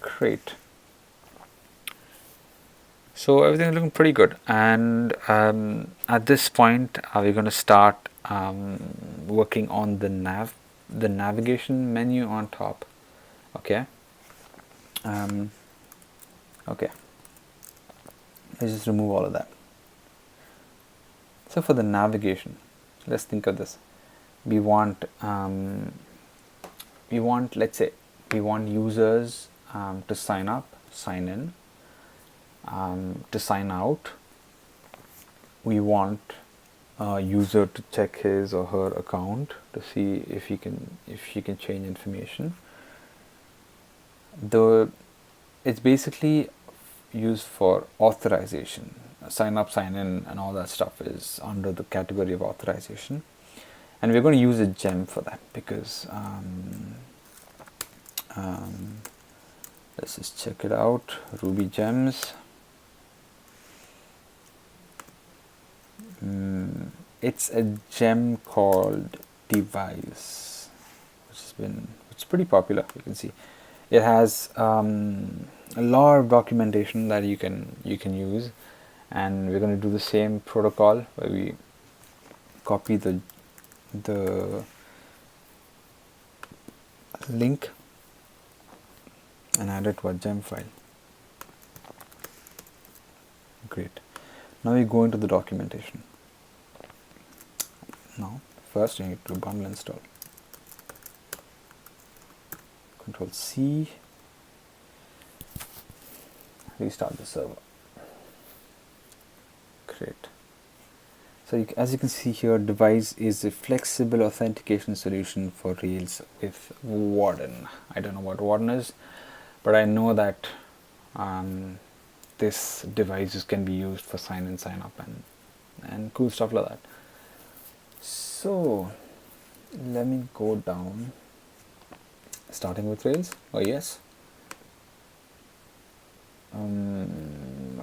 Great. So everything's looking pretty good, and at this point we're going to start working on the navigation menu on top. Okay. Okay, let's just remove all of that. So for the navigation, let's think of this. We want let's say we want users to sign up, sign in, to sign out. We want a user to check his or her account to see if she can change information. It's basically used for authorization. Sign up, sign in, and all that stuff is under the category of authorization. And we're going to use a gem for that because let's just check it out. Ruby gems. It's a gem called device, it's pretty popular. You can see it has a lot of documentation that you can use, and we're going to do the same protocol where we copy the link and add it to our gem file. Great. Now we go into the documentation. Now first you need to bundle install. Control C, restart the server. Great. So as you can see here, device is a flexible authentication solution for Rails with Warden. I don't know what Warden is, but I know that this devices can be used for sign in, sign up, and cool stuff like that. So let me go down, starting with Rails. Oh yes,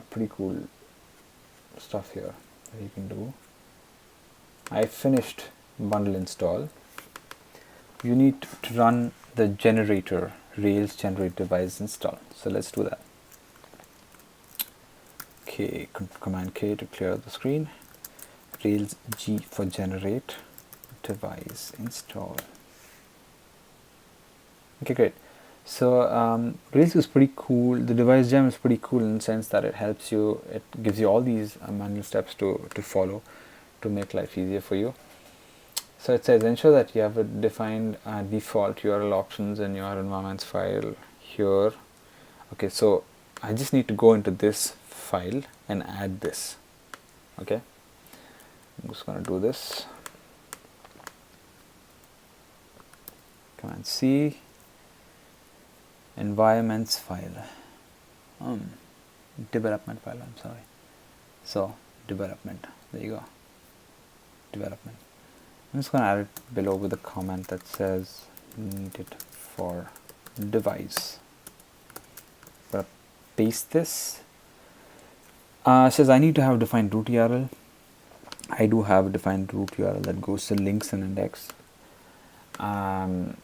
pretty cool stuff here that you can do. I finished bundle install. You need to run the generator, Rails generate device install. So let's do that. Okay, Command K to clear the screen. Rails G for generate device install. Okay, great. So Rails is pretty cool. The device gem is pretty cool in the sense that it helps you, it gives you all these manual steps to follow to make life easier for you. So it says ensure that you have a defined default URL options in your environments file here. Okay, so I just need to go into this file and add this. Okay, I'm just going to do this. Command C, environments file, development file, I'm sorry. So development, there you go, development. I'm just going to add it below with a comment that says needed for device. I'm going to paste this. It says I need to have defined root URL. I do have a defined root URL that goes to links and index. And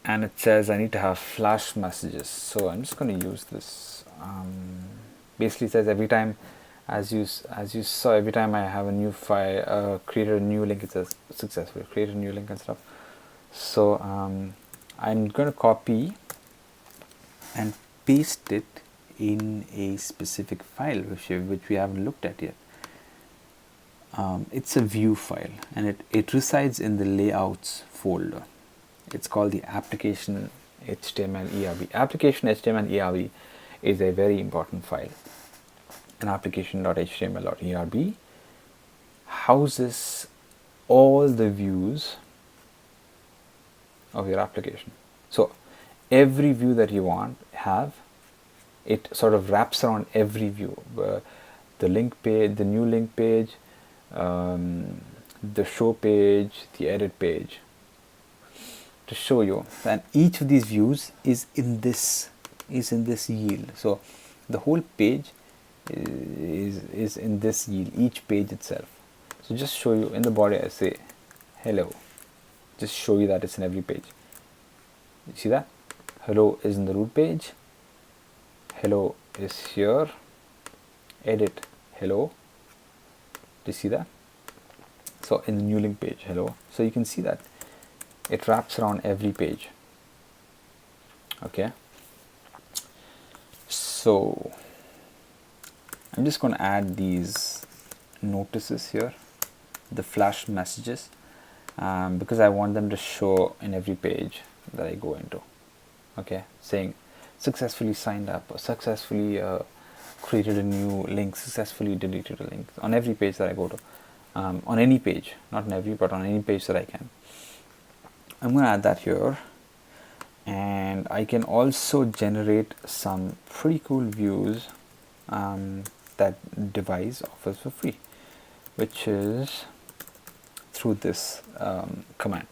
it says I need to have flash messages. So I'm just going to use this. Basically it says every time, as you saw, every time I have a new file, created a new link, it says successfully created a new link and stuff. So I'm going to copy and paste it in a specific file which we haven't looked at yet. It's a view file, and it resides in the layouts folder. It's called the application HTML ERB. Application HTML ERB is a very important file. An application.html.erb houses all the views of your application. So every view that you have, it sort of wraps around every view. The link page, the new link page, the show page, the edit page, to show you. And each of these views is in this yield. So the whole page is in this yield, each page itself. So just show you in the body, I say hello, just show you that it's in every page. You see that hello is in the root page, hello is here, edit hello. Do you see that? So in the new link page, hello. So you can see that it wraps around every page. Okay. So I'm just going to add these notices here, the flash messages, because I want them to show in every page that I go into. Okay, saying successfully signed up, or successfully created a new link, successfully deleted a link on every page that I go to, on any page, not in every, but on any page that I can. I'm going to add that here, and I can also generate some pretty cool views that device offers for free, which is through this command.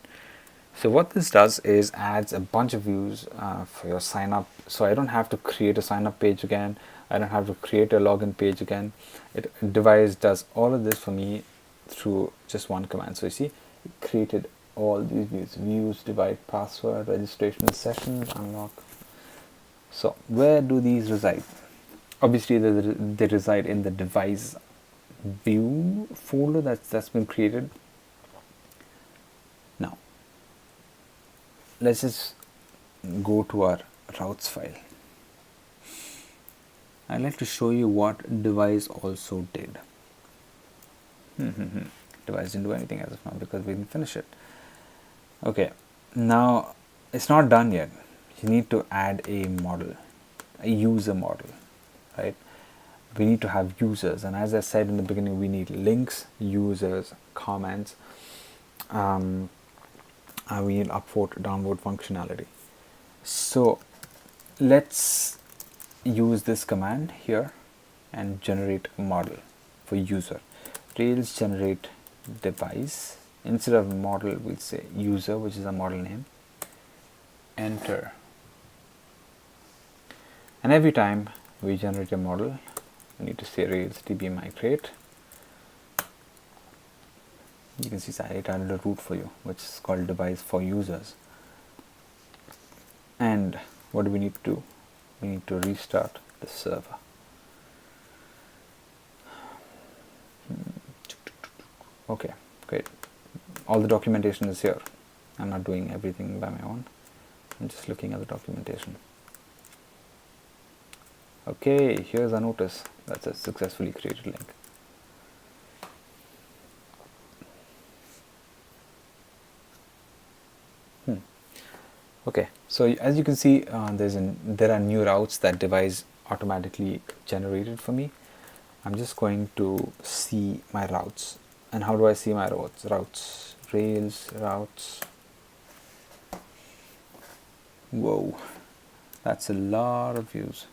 So what this does is adds a bunch of views for your sign up. So I don't have to create a sign up page again. I don't have to create a login page again. Device does all of this for me through just one command. So you see, it created all these views, divide, password, registration, sessions, unlock. So where do these reside? Obviously they reside in the device view folder that's been created. Now let's just go to our routes file. I'd like to show you what device also did. Device didn't do anything as of now because we didn't finish it. Okay, now it's not done yet. You need to add a model, a user model, right? We need to have users, and as I said in the beginning, we need links, users, comments, and we need upvote, downvote functionality. So let's use this command here and generate a model for user. Rails generate device. Instead of model, we'll say user, which is a model name. Enter. And every time we generate a model, we need to say Rails db migrate. You can see I added a root for you, which is called device for users. And what do we need to do? We need to restart the server. Okay, great. All the documentation is here. I'm not doing everything by my own. I'm just looking at the documentation. Okay, here's a notice that says successfully created link. Okay, so as you can see, there are new routes that device automatically generated for me. I'm just going to see my routes. And how do I see my routes? Rails, routes. Whoa, that's a lot of views.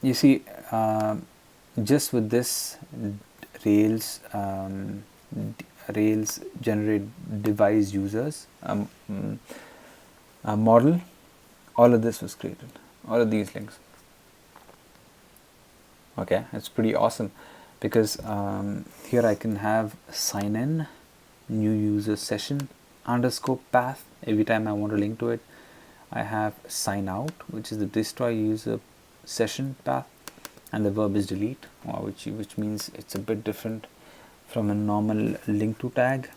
You see, just with this Rails, Rails generate device users model, all of this was created, all of these links. Okay, it's pretty awesome because here I can have sign in, new user session underscore path every time I want to link to it. I have sign out, which is the destroy user session path, and the verb is delete, which means it's a bit different from a normal link to tag.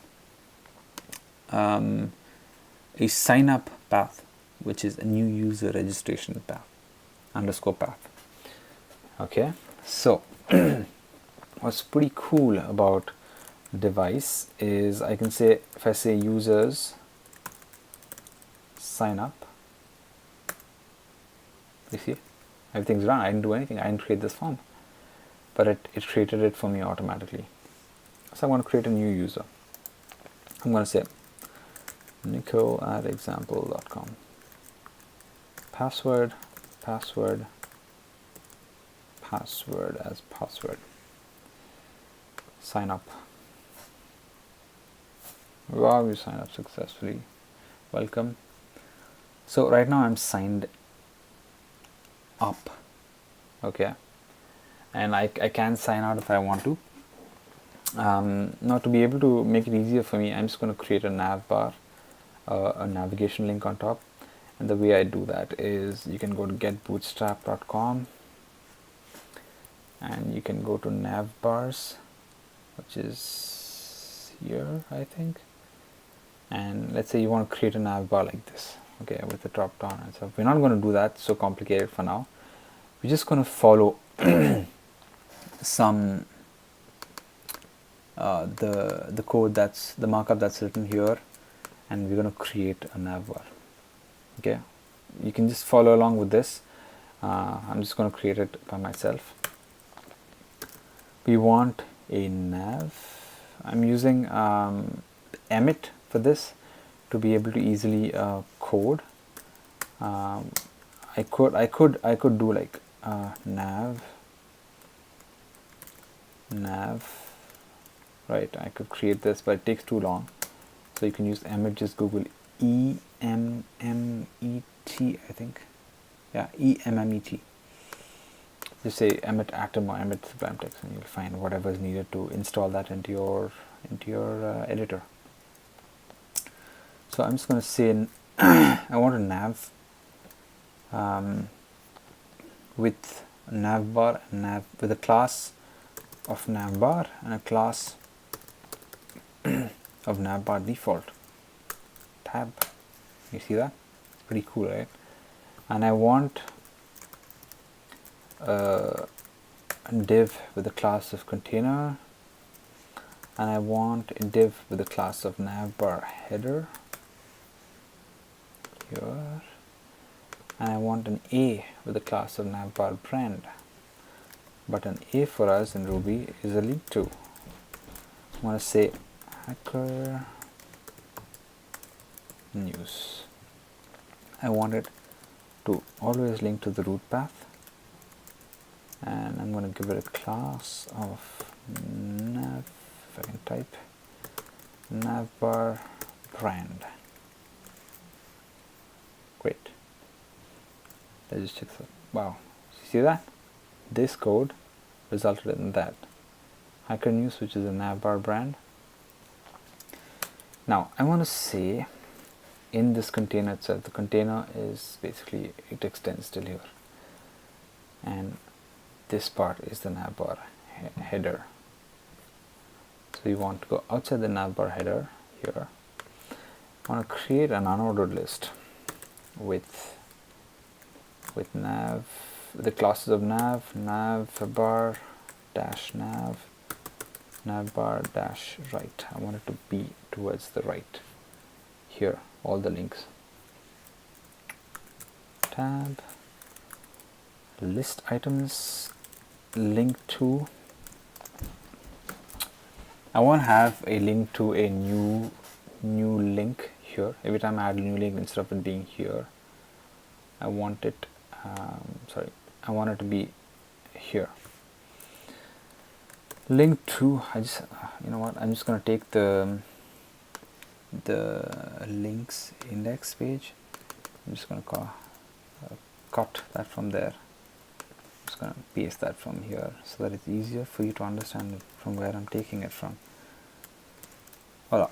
A sign up path, which is a new user registration path underscore path. Okay, so what's pretty cool about device is I can say, if I say users sign up, you see everything's done. I didn't do anything. I didn't create this form, but it created it for me automatically. So I'm going to create a new user. I'm going to say nico@example.com, password as password, sign up. Wow, you signed up successfully, welcome. So right now I'm signed up. Okay, and I can sign out if I want to. Now to be able to make it easier for me, I'm just going to create a nav bar, a navigation link on top, And the way I do that is you can go to getbootstrap.com and you can go to navbars, which is here, I think. And let's say you want to create a navbar like this, okay, with the drop down and stuff. We're not going to do that, so complicated for now. We're just going to follow some the code, that's the markup that's written here, and we're going to create a navbar. Okay, you can just follow along with this. I'm just going to create it by myself. We want a nav. I'm using Emmet for this to be able to easily code. I could do like nav, right? I could create this, but it takes too long. So you can use Emmet. Just Google EMMET, I think. Yeah, EMMET. Just say Emmet Atom or Emmet Sublime Text, and you'll find whatever is needed to install that into your editor. So I'm just going to say I want a nav with navbar, with a class of navbar and a class of navbar default tab. You see that? It's pretty cool, right? And I want a div with a class of container, and I want a div with a class of navbar header here, and I want an A with a class of navbar brand. But an A for us in Ruby is a link to. I'm going to say Hackernews. I want it to always link to the root path, and I'm going to give it a class of nav, if I can type, navbar brand. Great. Let's just check that. Wow, see that? This code resulted in that. Hackernews, which is a navbar brand. Now I want to say in this container itself, the container is basically, it extends till here, and this part is the navbar header. So you want to go outside the navbar header here. I want to create an unordered list with nav, the classes of nav, navbar dash nav, navbar dash right. I want it to be towards the right here, all the links. Tab, list items, link to. I want to have a link to a new link here. Every time I add a new link, instead of it being here, I want it I want it to be here. Link to, I just you know what, I'm just going to take the links index page. I'm just going to cut that from there. I'm just going to paste that from here so that it's easier for you to understand from where I'm taking it from. Voila.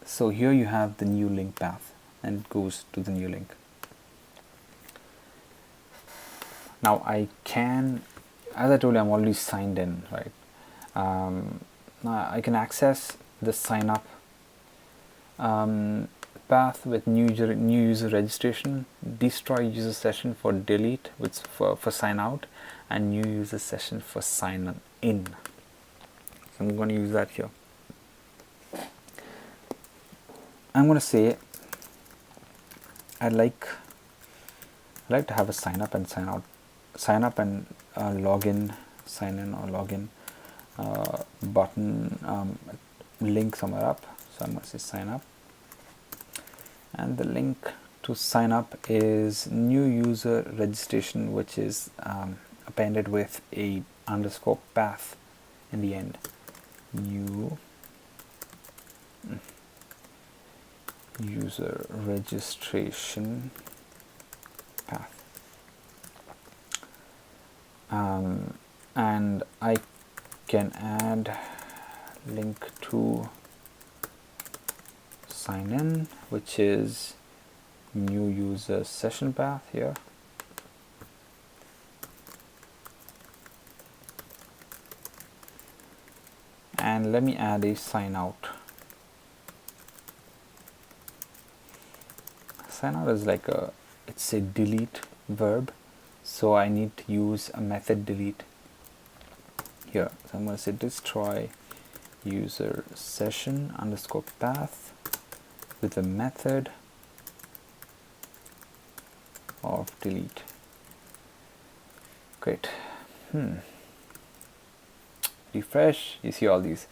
So here you have the new link path, and it goes to the new link. Now I can, as I told you, I'm already signed in, right? Now I can access the sign up path with new user registration, destroy user session for delete, which for sign out, and new user session for sign in. So I'm going to use that here. I'm going to say I'd like to have a sign up and sign out, sign up and login, sign in or login button link somewhere up. So I'm going to say sign up, and the link to sign up is new user registration, which is appended with a underscore path in the end. New user registration path, and I can add link to sign in, which is new user session path here. And let me add a sign out. Sign out is like it's a delete verb, so I need to use a method delete here. So I'm going to say destroy user session underscore path with a method of delete. Great. Refresh, you see all these,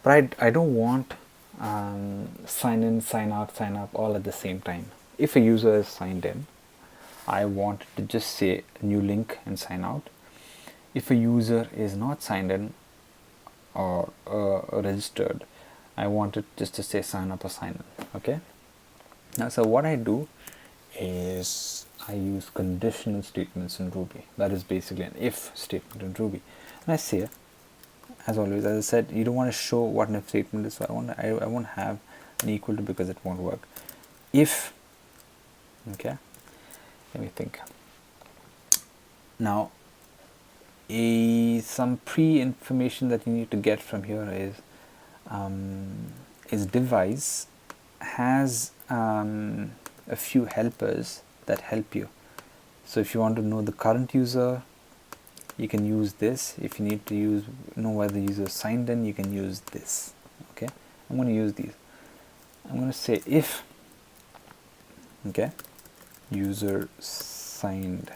but I don't want sign in, sign out, sign up all at the same time. If a user is signed in, I want to just say new link and sign out. If a user is not signed in or registered, I want it just to say sign up or sign in. Okay. Now, so what I do is I use conditional statements in Ruby. That is basically an if statement in Ruby. And I say, as always, as I said, you don't want to show what an if statement is, so I won't have an equal to because it won't work. If, okay, let me think. Now, some pre-information that you need to get from here is device has a few helpers that help you. So if you want to know the current user, you can use this. If you need to know whether the user is signed in, you can use this. Okay, I'm going to use these. I'm going to say if, okay, user signed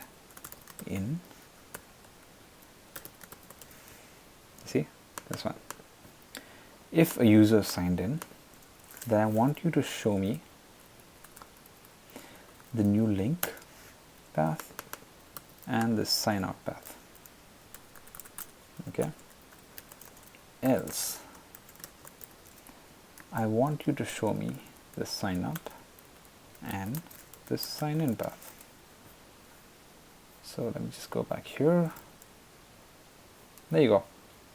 in. See this one. If a user signed in, then I want you to show me the new link path and the sign out path. Okay. Else, I want you to show me the sign up and the sign in path. So let me just go back here. There you go.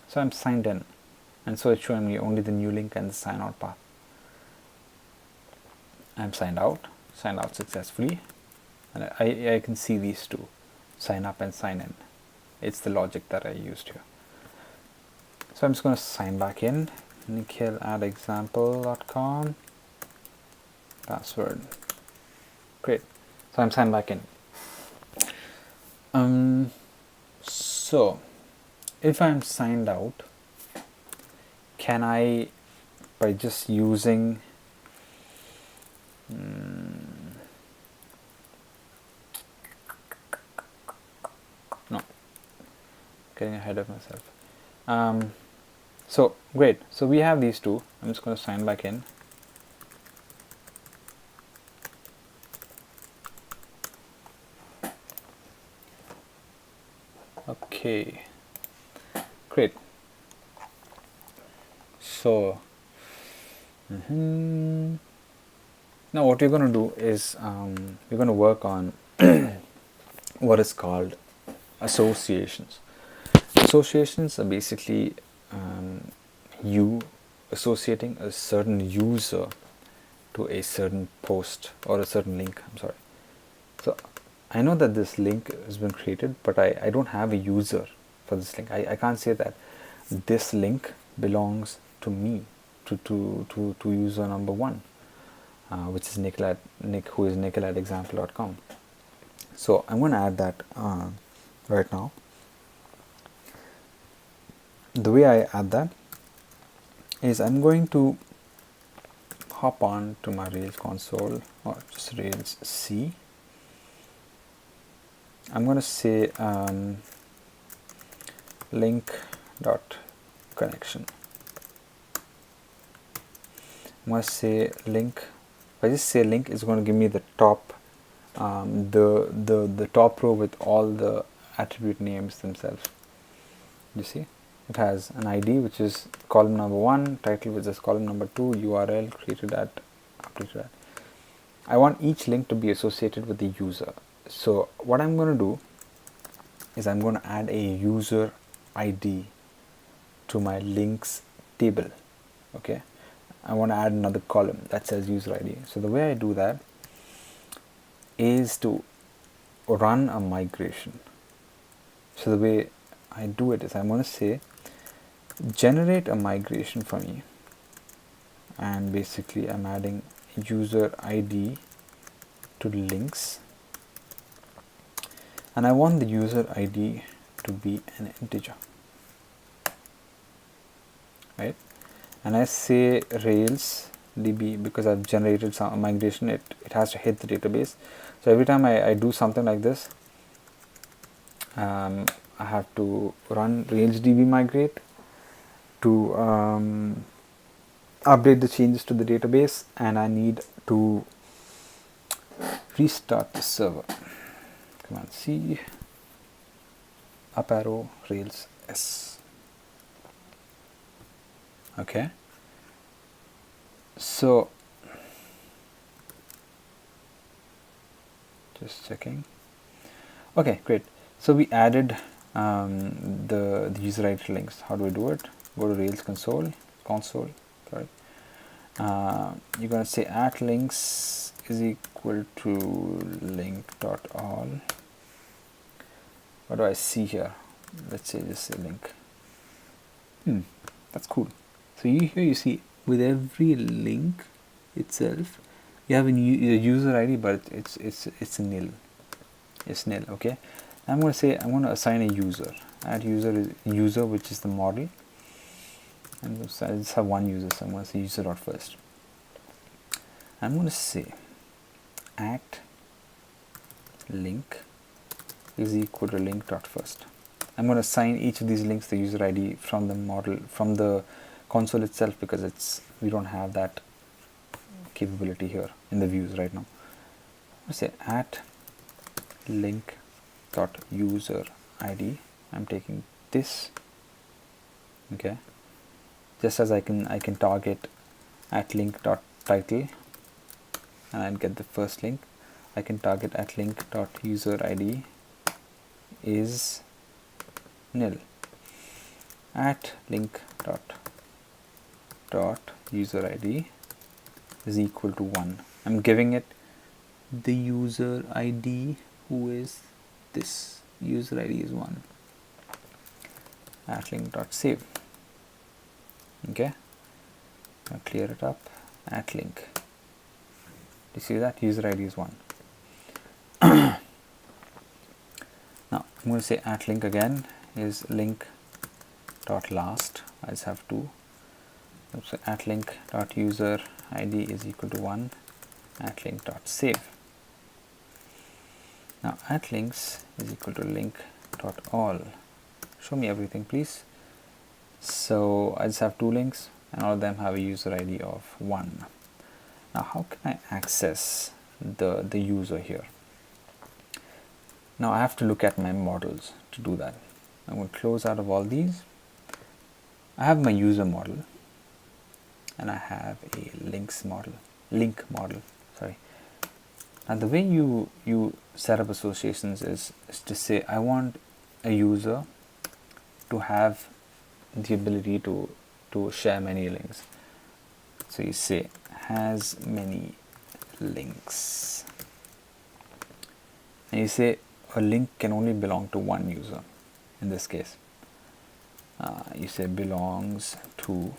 So I'm signed in, and so it's showing me only the new link and the sign out path. I'm signed out successfully, and I can see these two, sign up and sign in. It's the logic that I used here. So I'm just going to sign back in. Nikhil at example.com, password. Great. So I'm signed back in. So if I'm signed out, can I, by just using no, getting ahead of myself. So great. So we have these two. I'm just going to sign back in. Okay. Great. So now what we're going to do is we're going to work on what is called associations. Associations are basically you associating a certain user to a certain post or a certain link. I'm sorry. So I know that this link has been created, but I don't have a user for this link. I can't say that this link belongs to me, to user number one, which is Nick, who is Nikhil at example.com. So I'm going to add that right now. The way I add that is I'm going to hop on to my Rails console, or just Rails C. I'm going to say link dot connection. I'm going to say link. If I just say link, it's going to give me the top, the top row with all the attribute names themselves. You see, it has an ID which is column number 1, title which is column number 2, URL created at, updated at. I want each link to be associated with the user. So what I'm going to do is I'm going to add a user ID to my links table. Okay, I want to add another column that says user ID. So the way I do that is to run a migration. So the way I do it is I'm going to say generate a migration for me, and basically I'm adding user ID to links, and I want the user ID to be an integer, right? And I say Rails DB because I've generated some migration, it has to hit the database. So every time I do something like this, I have to run Rails DB migrate to update the changes to the database, and I need to restart the server. Command C, up arrow, Rails S. Okay. So just checking. Okay, great. So we added the user ID links. How do we do it? Go to Rails console. Sorry. You're going to say at links is equal to link.all. What do I see here? Let's say just say link. That's cool. So here you see with every link itself, you have a user ID, but it's nil. It's nil. Okay. I'm going to say I'm going to assign a user. Add user, which is the model. And I just have one user, so I'm going to say user dot first. I'm going to say at link is equal to link dot first. I'm going to assign each of these links the user ID from the model, from the console itself, because we don't have that capability here in the views right now. I say at link dot user ID. I'm taking this. Okay. Just as I can target at link dot title, and I'll get the first link. I can target at link dot user ID is nil. At link dot user ID is equal to 1. I'm giving it the user ID, who is this. User ID is 1. At link dot save. Okay. I'll clear it up. At link. You see that user ID is 1. Now I'm going to say at link again is link dot last. I just have 2. So at link dot user ID is equal to 1. At link dot save. Now at links is equal to link dot all. Show me everything, please. So I just have 2 links, and all of them have a user ID of 1. Now how can I access the user here? Now I have to look at my models to do that. I'm going to close out of all these. I have my user model, and I have a link model. Sorry. Now the way you set up associations is to say I want a user to have the ability to share many links. So you say has many links, and you say a link can only belong to one user. In this case, you say belongs to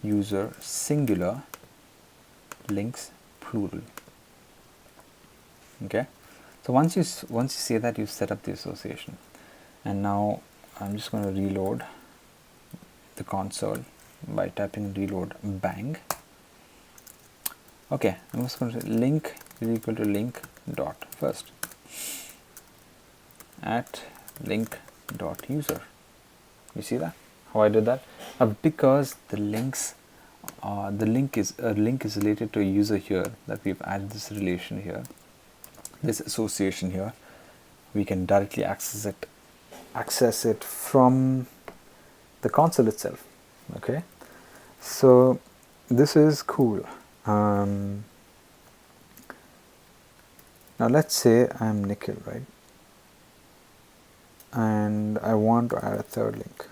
user singular, links plural. Okay, so once you say that, you set up the association. And now I'm just going to reload the console by typing reload bang. Okay, I'm just going to say link is equal to link dot first at link dot user. You see that how I did that? Because the link is related to a user here, that we've added this relation here, this association here. We can directly access it from the console itself. Okay, so this is cool. Now let's say I'm Nikhil, right? And I want to add a third link.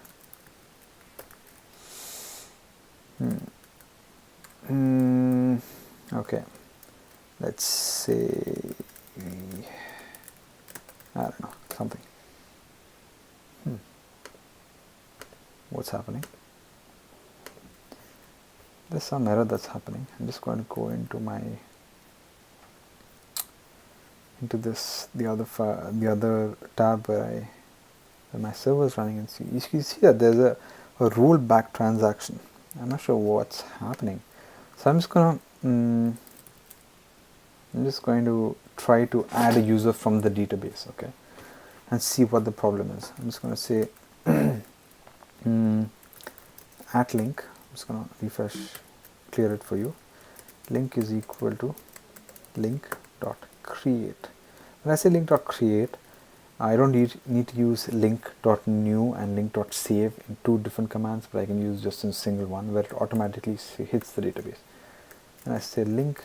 Okay, let's say I don't know, something. What's happening? There's some error that's happening. I'm just going to go into the other tab where my server is running, and see, you can see that there's a rollback transaction. I'm not sure what's happening, so I'm just going to try to add a user from the database, okay, and see what the problem is. I'm just going to say at link. I'm just going to refresh, clear it for you. Link is equal to link.create. When I say link.create, I don't need to use link.new and link.save in two different commands, but I can use just in a single one where it automatically hits the database. And I say link,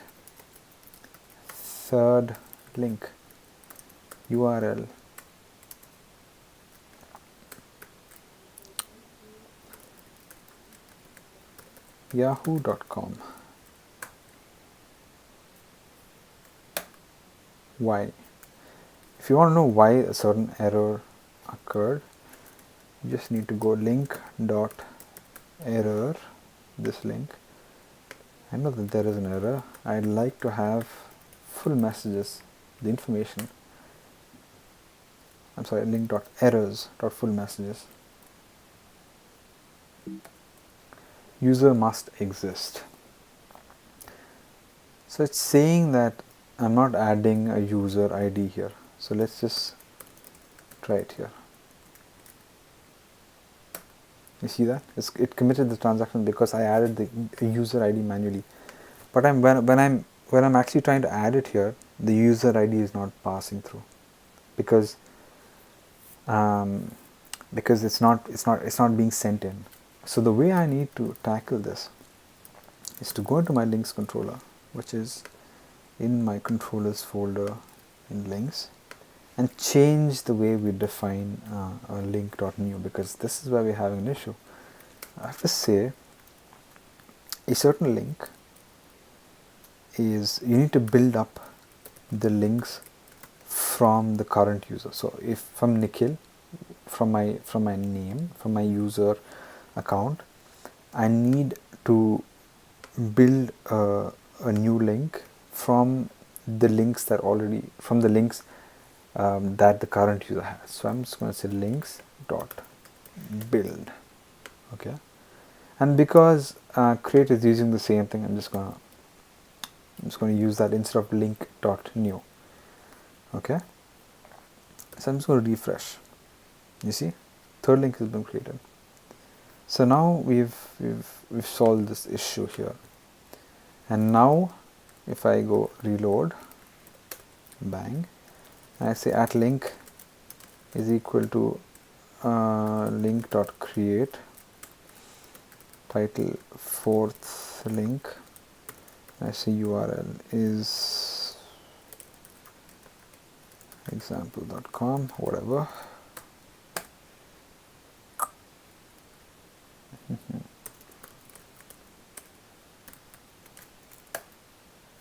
third link, URL, yahoo.com. Why? If you want to know why a certain error occurred, you just need to go link.error, this link. I know that there is an error. I'd like to have full messages, the information. I'm sorry, link.errors.full messages. User must exist. So it's saying that I'm not adding a user ID here. So let's just try it here. You see that? It committed the transaction because I added the user ID manually. But when I'm actually trying to add it here, the user ID is not passing through because it's not being sent in. So the way I need to tackle this is to go into my links controller, which is in my controllers folder in links, and change the way we define a link.new, because this is where we're having an issue. I have to say a certain link is, you need to build up the links from the current user. So if from Nikhil, from my name, from my user account, I need to build a new link from the links that the current user has. So I'm just going to say links.build. Okay, and because create is using the same thing, I'm just going to use that instead of link.new. Okay, so I'm just going to refresh. You see, third link has been created. So now we've solved this issue here, and now if I go reload, bang, and I say at link is equal to link.create, title fourth link, I say URL is example.com, whatever.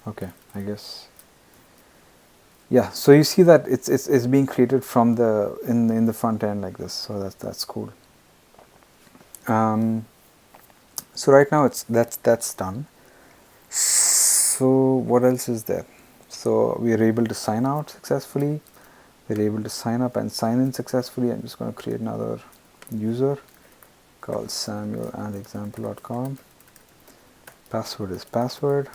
Okay, I guess, yeah. So you see that it's being created from the in the front end like this. So that's cool. So right now that's done. So what else is there? So we are able to sign out successfully. We're able to sign up and sign in successfully. I'm just going to create another user called Samuel at example.com. Password is password.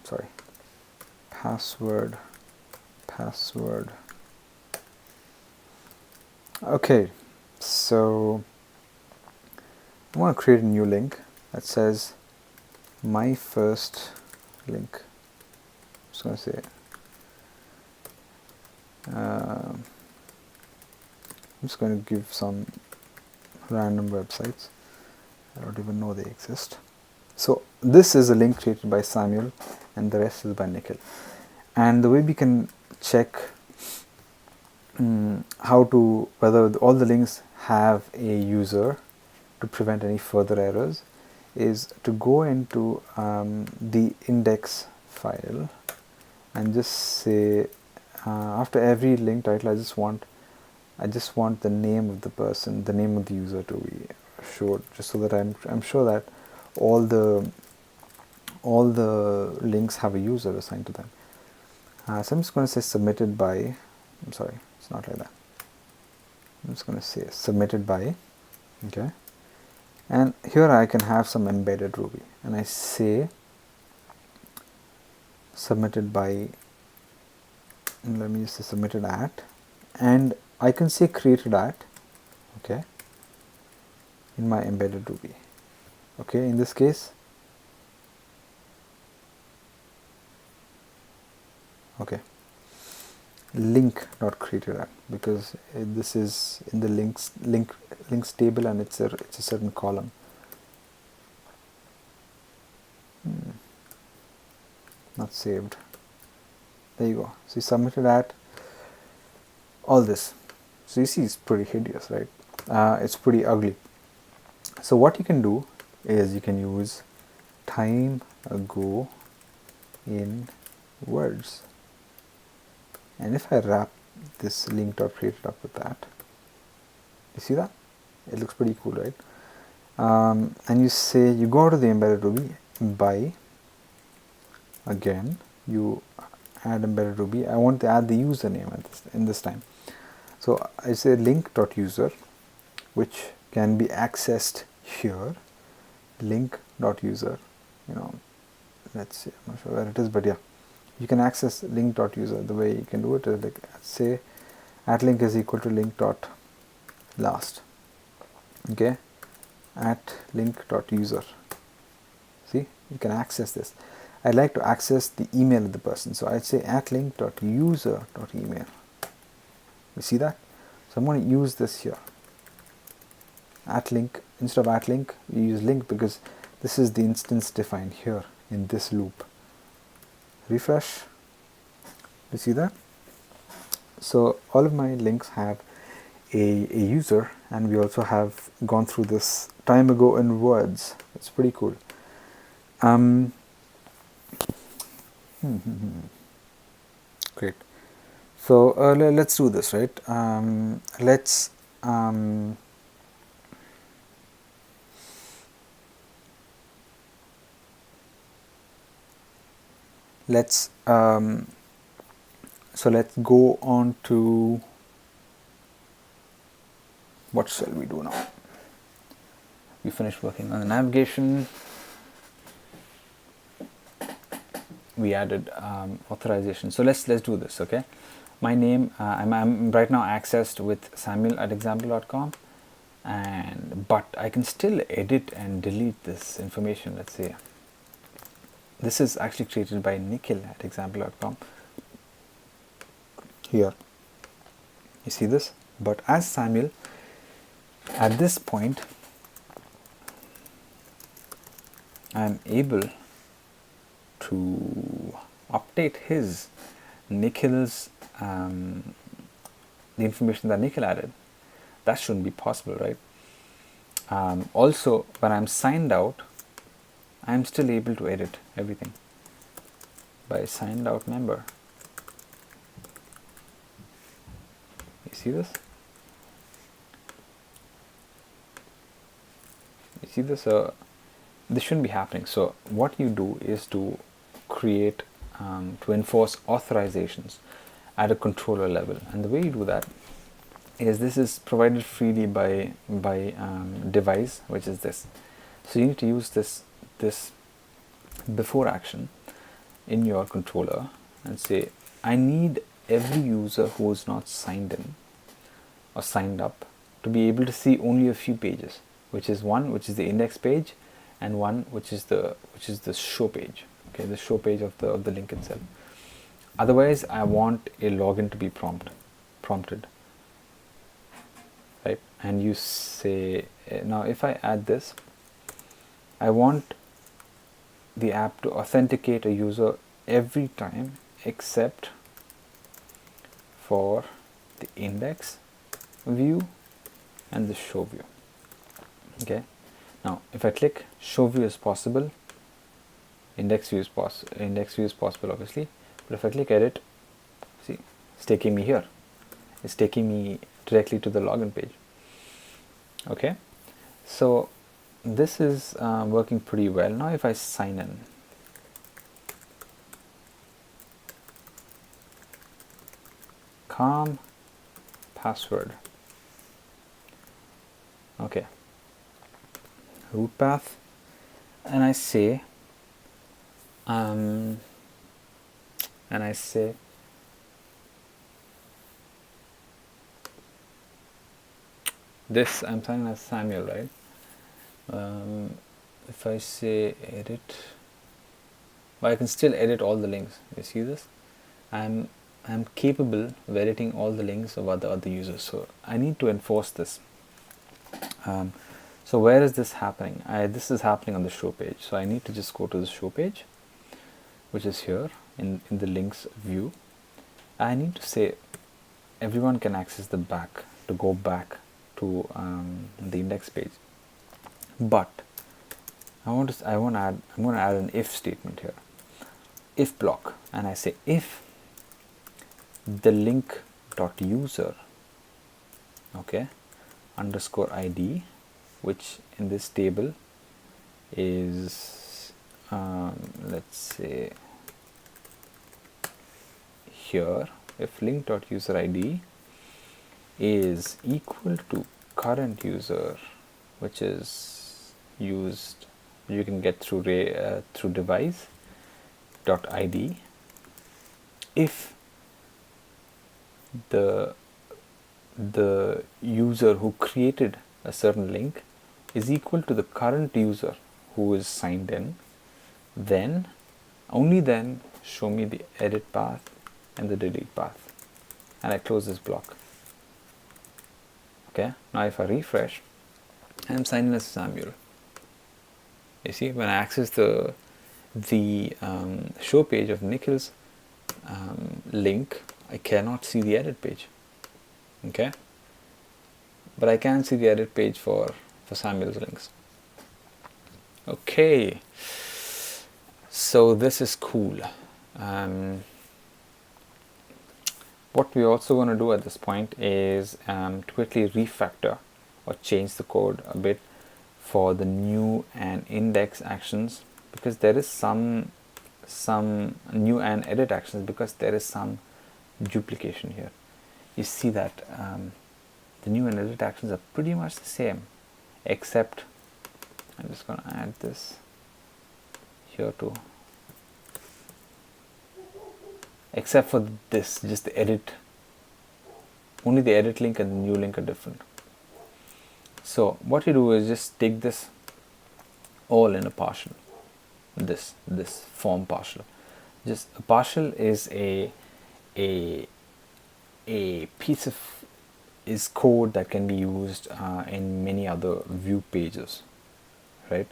Sorry, password. Okay, so I want to create a new link that says my first link. I'm just going to say I'm just going to give some random websites. I don't even know they exist. So this is a link created by Samuel and the rest is by Nikhil. And the way we can check whether all the links have a user to prevent any further errors is to go into the index file and just say after every link title I just want the name of the person, the name of the user to be showed, just so that I'm sure that all the links have a user assigned to them. So I'm just going to say submitted by, I'm sorry, it's not like that. I'm just going to say submitted by, okay, and here I can have some embedded Ruby, and I say submitted by, and let me just say submitted at, and I can say created at, okay, in my embedded Ruby. Okay, in this case, okay, link not created at, because this is in the links table and it's a certain column. Not saved. There you go. So you submitted at all this. So you see it's pretty hideous, right? It's pretty ugly. So what you can do is you can use time ago in words, and if I wrap this link dot created up with that, you see that? It looks pretty cool, right? And you say, you go to the embedded Ruby by, again, you add embedded Ruby. I want to add the username in this time. So I say link.user, which can be accessed here, link.user, let's see, I'm not sure where it is, but yeah, you can access link.user. The way you can do it is like, say at link is equal to link.last, okay, at link.user. See, you can access this. I'd like to access the email of the person, so I'd say at link.user.email. You see that? So I'm going to use this here. At link, instead of at link, we use link because this is the instance defined here in this loop. Refresh. You see that? So all of my links have a user, and we also have gone through this time ago in words. It's pretty cool. Great. So let's do this, right? Let's so let's go on to, what shall we do now? We finished working on the navigation. We added authorization. So let's do this, okay? My name, I'm right now accessed with samuel@example.com, but I can still edit and delete this information. Let's say this is actually created by nikhil@example.com. Here, you see this? But as Samuel, at this point, I'm able to update his Nikhil's the information that Nikhil added. That shouldn't be possible, right? Also, when I'm signed out, I'm still able to edit everything by signed out member. You see this? You see this? This shouldn't be happening. So what you do is to create, to enforce authorizations at a controller level, and the way you do that is this is provided freely by device, which is this. So you need to use this before action in your controller and say, I need every user who is not signed in or signed up to be able to see only a few pages, which is one which is the index page, and one which is the show page, okay, the show page of the link itself. Otherwise, I want a login to be prompted, right? And you say, now if I add this, I want the app to authenticate a user every time except for the index view and the show view. Okay, Now if I click show view is possible, index view is possible obviously, but if I click edit, see, it's taking me here. It's taking me directly to the login page. Okay, so this is working pretty well. Now if I sign in, calm password, okay, root path, and I say this, I'm signing as Samuel, right? If I say edit, but I can still edit all the links. You see this? I'm capable of editing all the links of other users. So I need to enforce this. So where is this happening? This is happening on the show page. So I need to just go to the show page, which is here in the links view. I need to say everyone can access the back to go back to the index page. But I'm going to add an if statement here. If block, and I say if the link dot user, okay, underscore ID, which in this table is let's say here, if link dot user ID is equal to current user, which is used, you can get through device dot ID, if the user who created a certain link is equal to the current user who is signed in, then only then show me the edit path and the delete path, and I close this block. Okay, now if I refresh, I'm signed in as Samuel. You see, when I access the show page of Nikhil's link, I cannot see the edit page. Okay, but I can see the edit page for Samuel's links. Okay, so this is cool. What we're also going to do at this point is to quickly refactor or change the code a bit for the new and index actions, because there is some new and edit actions, because there is some duplication here. You see that the new and edit actions are pretty much the same, except I'm just going to add this here too, except for this, just the edit, only the edit link and the new link are different. So what you do is just take this all in a partial, this form partial. Just a partial is a piece of code that can be used in many other view pages, right?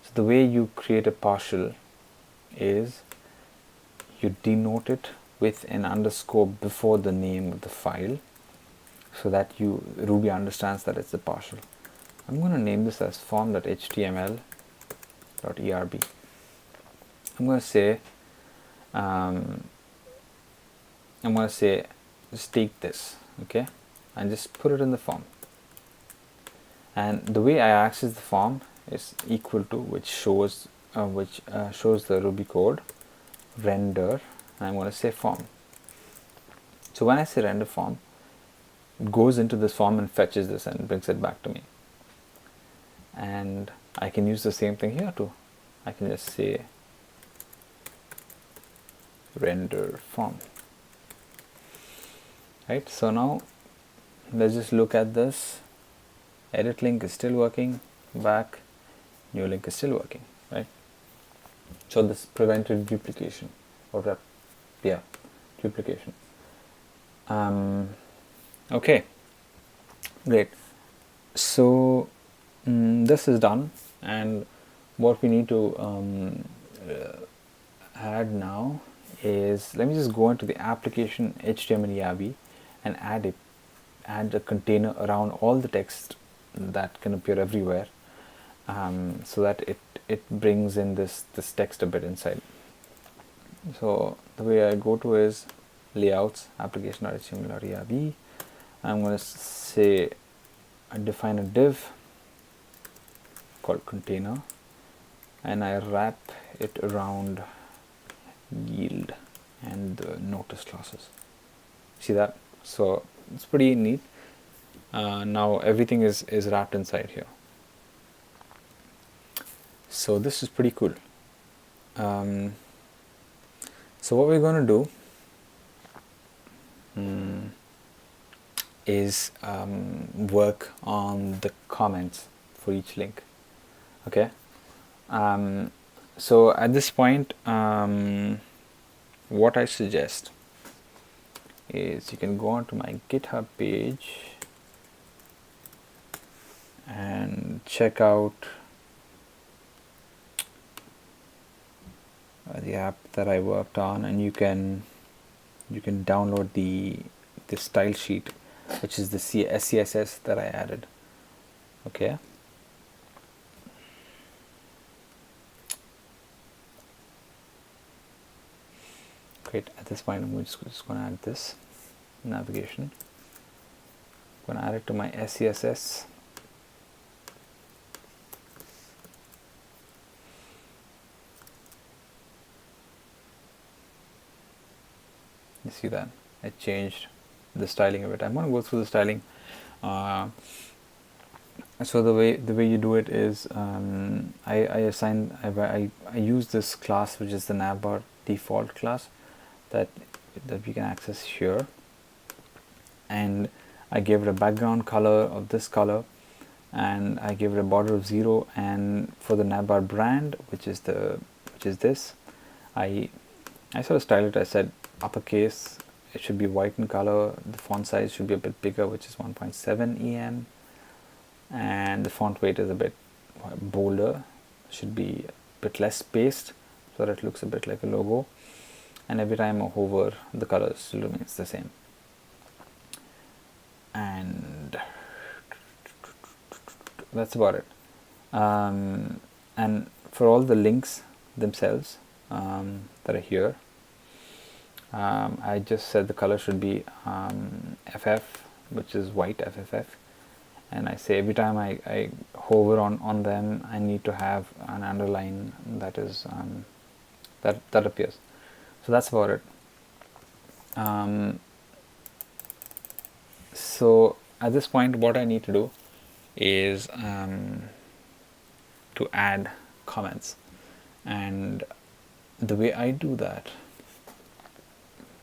So the way you create a partial is you denote it with an underscore before the name of the file, so that Ruby understands that it's a partial. I'm going to name this as form.html.erb. I'm going to say just take this, okay, and just put it in the form. And the way I access the form is equal to, which shows the Ruby code render, and I'm going to say form. So when I say render form, it goes into this form and fetches this and brings it back to me. And I can use the same thing here too. I can just say render form. Right, so now let's just look at this. Edit link is still working, back, new link is still working, right? So this prevented duplication, or duplication. Okay, great. So this is done, and what we need to add now is, let me just go into the application HTML YABI and add a container around all the text that can appear everywhere, so that it brings in this text a bit inside. So the way I go to is layouts, application.html.erb. I'm going to say I define a div called container, and I wrap it around yield and the notice classes. See that? So it's pretty neat. Now everything is wrapped inside here. So this is pretty cool. So what we're going to do is work on the comments for each link. Okay. So at this point, what I suggest is you can go onto my GitHub page and check out the app that I worked on, and you can download the style sheet, which is the CSS that I added. Okay. Great. At this point, I'm just going to add this navigation. I'm going to add it to my SCSS. You see that I changed the styling a bit. I'm going to go through the styling. So the way you do it is I use this class, which is the navbar default class that we can access here, and I gave it a background color of this color, and I gave it a border of 0, and for the navbar brand, which is this, I sort of styled it. I said uppercase, it should be white in color, the font size should be a bit bigger, which is 1.7 em, and the font weight is a bit bolder, should be a bit less spaced so that it looks a bit like a logo, and every time I hover, the color still remains the same. And that's about it. And for all the links themselves that are here, I just said the color should be FF, which is white FFF, and I say every time I hover on them, I need to have an underline that is that appears. So that's about it. So at this point, what I need to do is to add comments, and the way I do that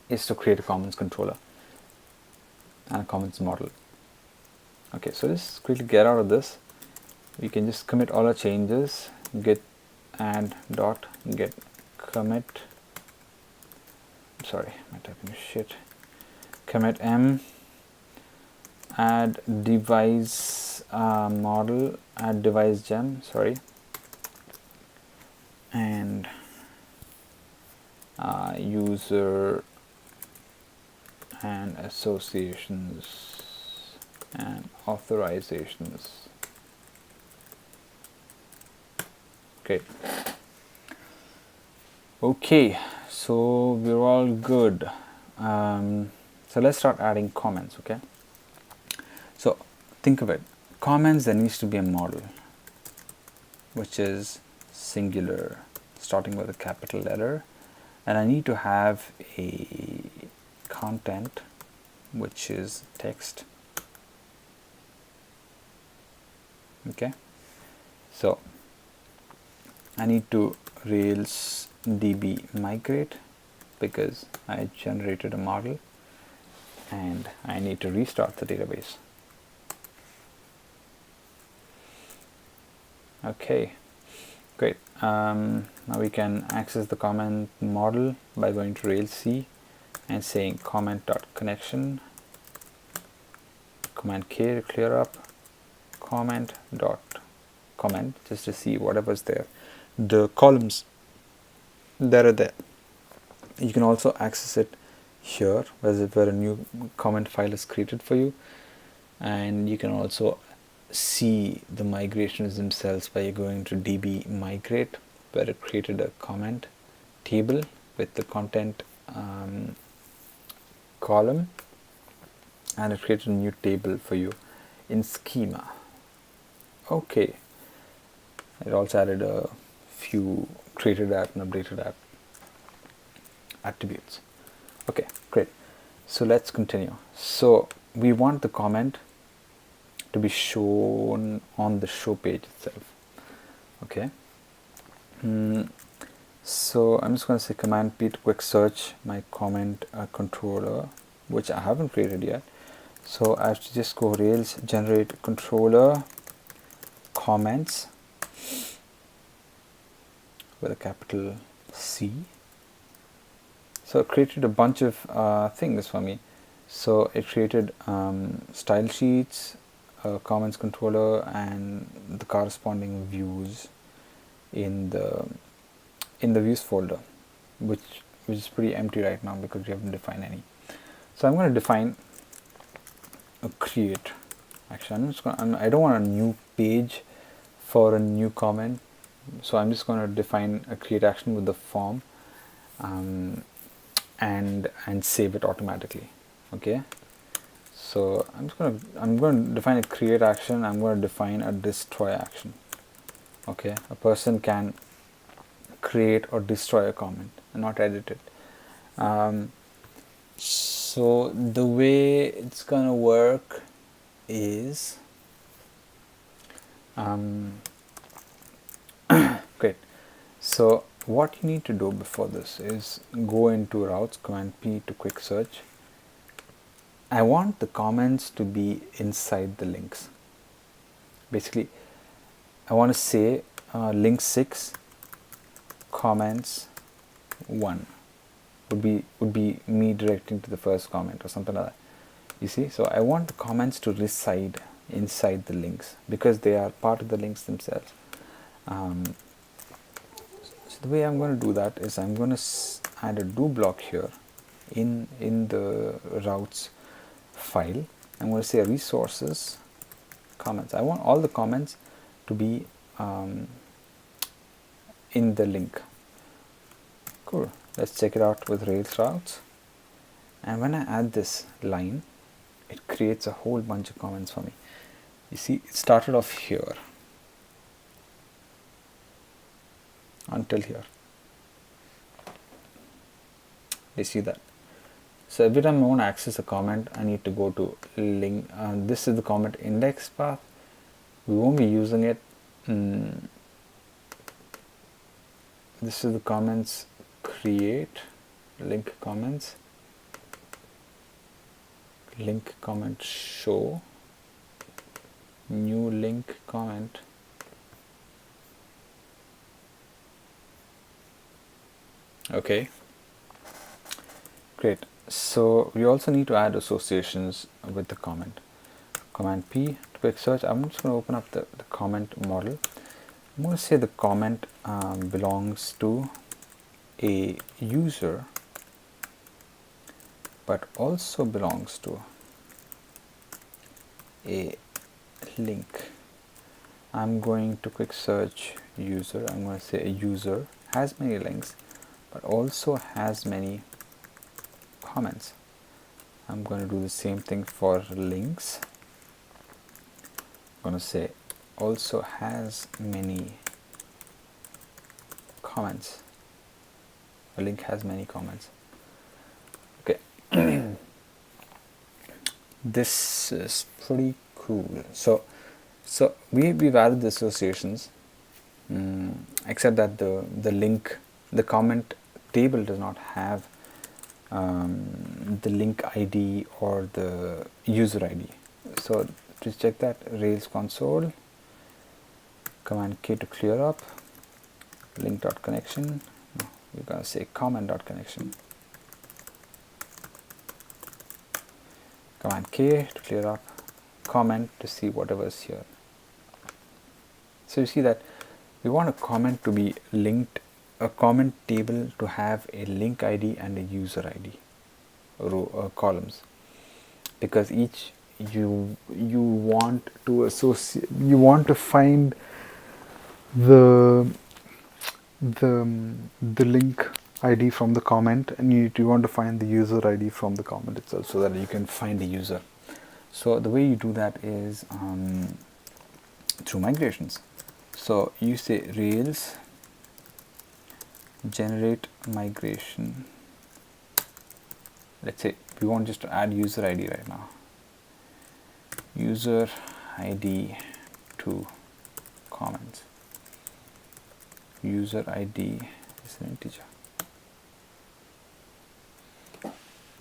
is to create a comments controller and a comments model. Okay, so just quickly get out of this. We can just commit all our changes, git add dot get commit, sorry, my typing is shit, commit m, add device model, add device gem, sorry, and user and associations and authorizations. Great. Okay, so we're all good. So let's start adding comments. Okay, so think of it, comments, there needs to be a model which is singular, starting with a capital letter, and I need to have a content which is text. Okay, so I need to Rails DB migrate because I generated a model, and I need to restart the database. Okay, great. Now we can access the comment model by going to Rails C and saying comment.connection, command K to clear up, comment just to see whatever's there, the columns that are there. You can also access it here as if where a new comment file is created for you, and you can also see the migrations themselves by going to db migrate, where it created a comment table with the content column, and it created a new table for you in schema. Okay, it also added a few created app and updated app attributes. Okay, great. So let's continue. So we want the comment to be shown on the show page itself. Okay. So I'm just going to say command P to quick search my comment controller, which I haven't created yet. So I have to just go Rails generate controller comments with a capital C. So it created a bunch of things for me. So it created style sheets, comments controller, and the corresponding views in the views folder, which is pretty empty right now because we haven't defined any. So I'm going to define a create action. I don't want a new page for a new comment, so I'm just going to define a create action with the form and save it automatically. Okay, so I'm going to define a create action. I'm going to define a destroy action. Okay, a person can create or destroy a comment and not edit it. So the way it's gonna work is great. So what you need to do before this is go into routes, command P to quick search. I want the comments to be inside the links. Basically, I want to say link 6 comments 1 would be me directing to the first comment or something like that. You see, so I want the comments to reside inside the links because they are part of the links themselves. So the way I'm going to do that is I'm going to add a do block here in the routes file. I'm going to say resources comments. I want all the comments to be in the link. Cool. Let's check it out with Rails routes. And when I add this line, it creates a whole bunch of comments for me. You see, it started off here until here. You see that? So every time I want to access a comment, I need to go to link. This is the comment index path. We won't be using it. This is the comments create, link comments, link comment show, new link comment. Okay, great. So we also need to add associations with the comment. Command P to quick search. I'm just going to open up the comment model. I'm going to say the comment belongs to a user, but also belongs to a link. I'm going to quick search user. I'm going to say a user has many links, but also has many comments. I'm going to do the same thing for links. I'm going to say also has many comments. A link has many comments. Okay. This is pretty cool. So we've added the associations, except that the link, the comment table does not have the link ID or the user ID. So to check that, Rails console, command K to clear up, link.connection. No, we're going to say comment.connection. Command K to clear up, comment to see whatever is here. So you see that we want a comment to be linked, a comment table to have a link ID and a user ID row columns, because each you want to associate, you want to find the the link ID from the comment, and you want to find the user ID from the comment itself, so that you can find the user. So the way you do that is through migrations. So you say Rails generate migration. Let's say we want just to add user ID right now. User ID to comments. User ID is an integer.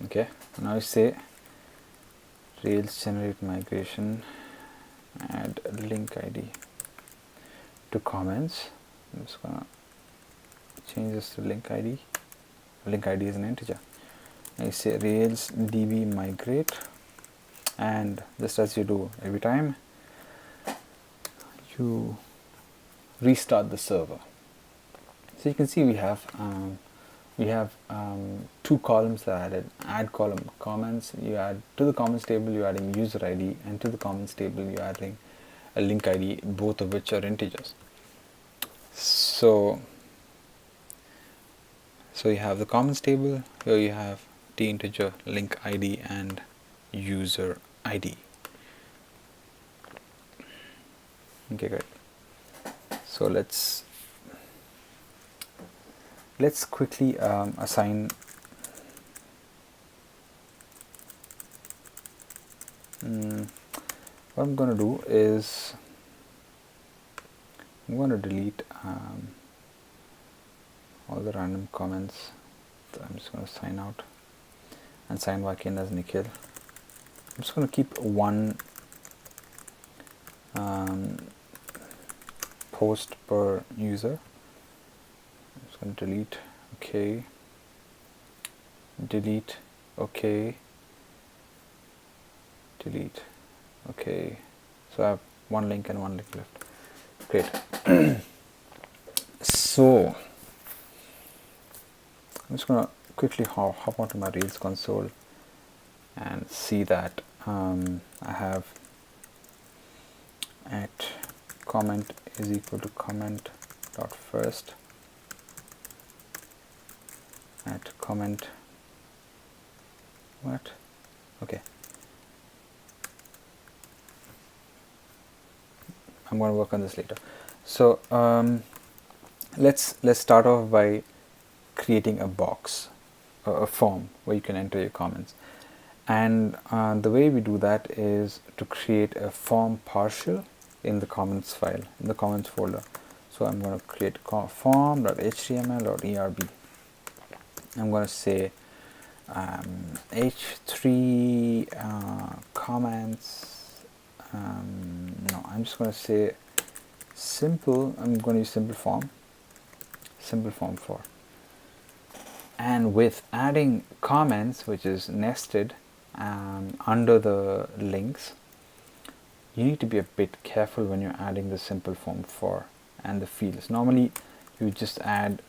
Okay, now I say Rails generate migration, add link ID to comments. I'm just gonna change this to link ID. Link ID is an integer. I say Rails db migrate, and just as you do every time, you restart the server. So you can see we have two columns that are added. Add column comments. You add to the comments table, you're adding user ID, and to the comments table you're adding a link ID, both of which are integers. So you have the comments table. Here you have the integer link ID and user ID. Okay, great. So let's quickly assign what I'm going to do is I'm going to delete all the random comments. So I'm just going to sign out and sign back in as Nikhil. I'm just going to keep one post per user. I'm just going to delete, okay, delete, okay, delete, okay. So I have one link and one link left. Great. So I'm just going to quickly hop onto my Rails console and see that I have at comment is equal to comment dot first at comment what, okay, I'm going to work on this later. So let's start off by creating a box, a form where you can enter your comments. And the way we do that is to create a form partial in the comments file, in the comments folder. So I'm going to create form.html.erb. I'm going to say h3 comments. No, I'm just going to say simple. I'm going to use simple form 4. And with adding comments, which is nested under the links, you need to be a bit careful when you're adding the simple form 4 and the fields. Normally you just add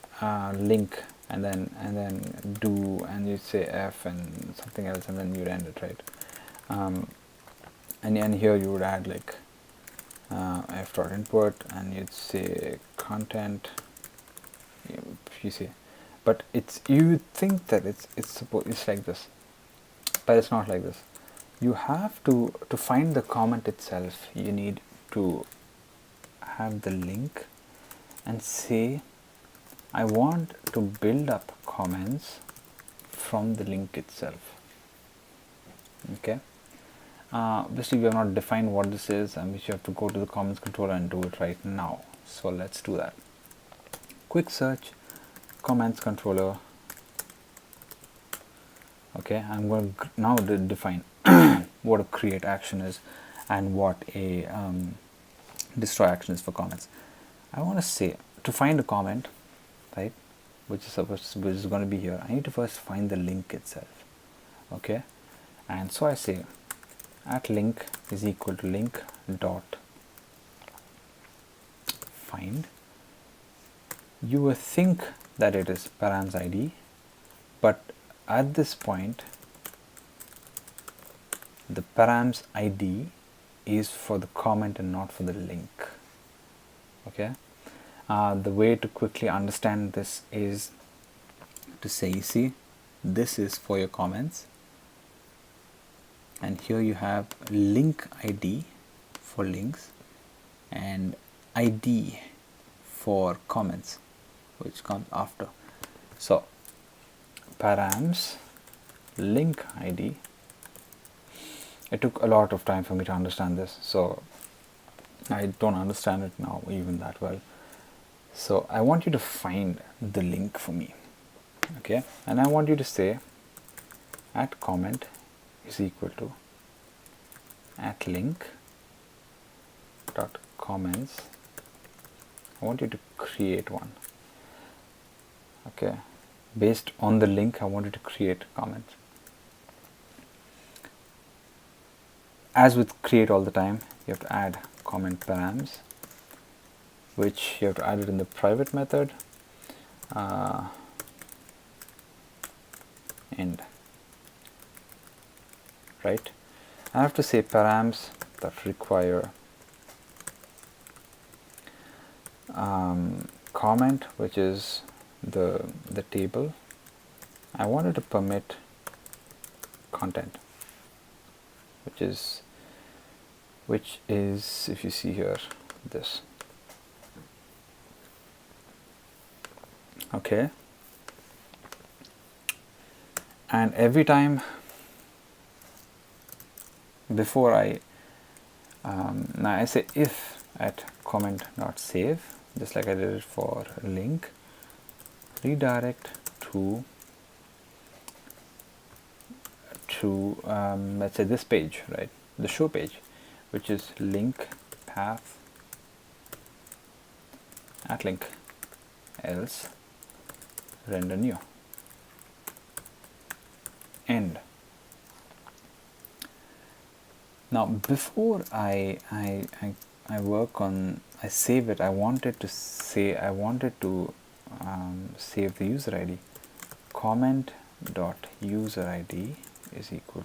link and then do, and you'd say f and something else, and then you'd end it, right? And here you would add like f.input, and you'd say content, you see. But you think that it's like this, but it's not like this. You have to find the comment itself. You need to have the link and say, I want to build up comments from the link itself. Okay. Obviously we have not defined what this is, and which you have to go to the comments controller and do it right now. So let's do that. Quick search comments controller. Okay, I'm going to now define what a create action is and what a destroy action is for comments. I want to say to find a comment, right, which is going to be here, I need to first find the link itself. Okay, and so I say at link is equal to link dot find. You will think that it is params ID, but at this point the params ID is for the comment and not for the link. Okay, the way to quickly understand this is to say, you see, this is for your comments, and here you have link ID for links and ID for comments, which comes after. So params link ID. It took a lot of time for me to understand this, so I don't understand it now even that well. So I want you to find the link for me, okay, and I want you to say at comment is equal to at link dot comments. I want you to create one, okay, based on the link. I want you to create comments. As with create all the time, you have to add comment params, which you have to add it in the private method, end, right? I have to say params that require comment, which is the table. I wanted to permit content, which is if you see here, this. Okay, and every time before I now I say if at comment dot save, just like I did it for link, redirect to let's say this page, right, the show page, which is link path at link, else render new, end. Now before I work on, I save it, I wanted to save the user ID. Comment dot user ID is equal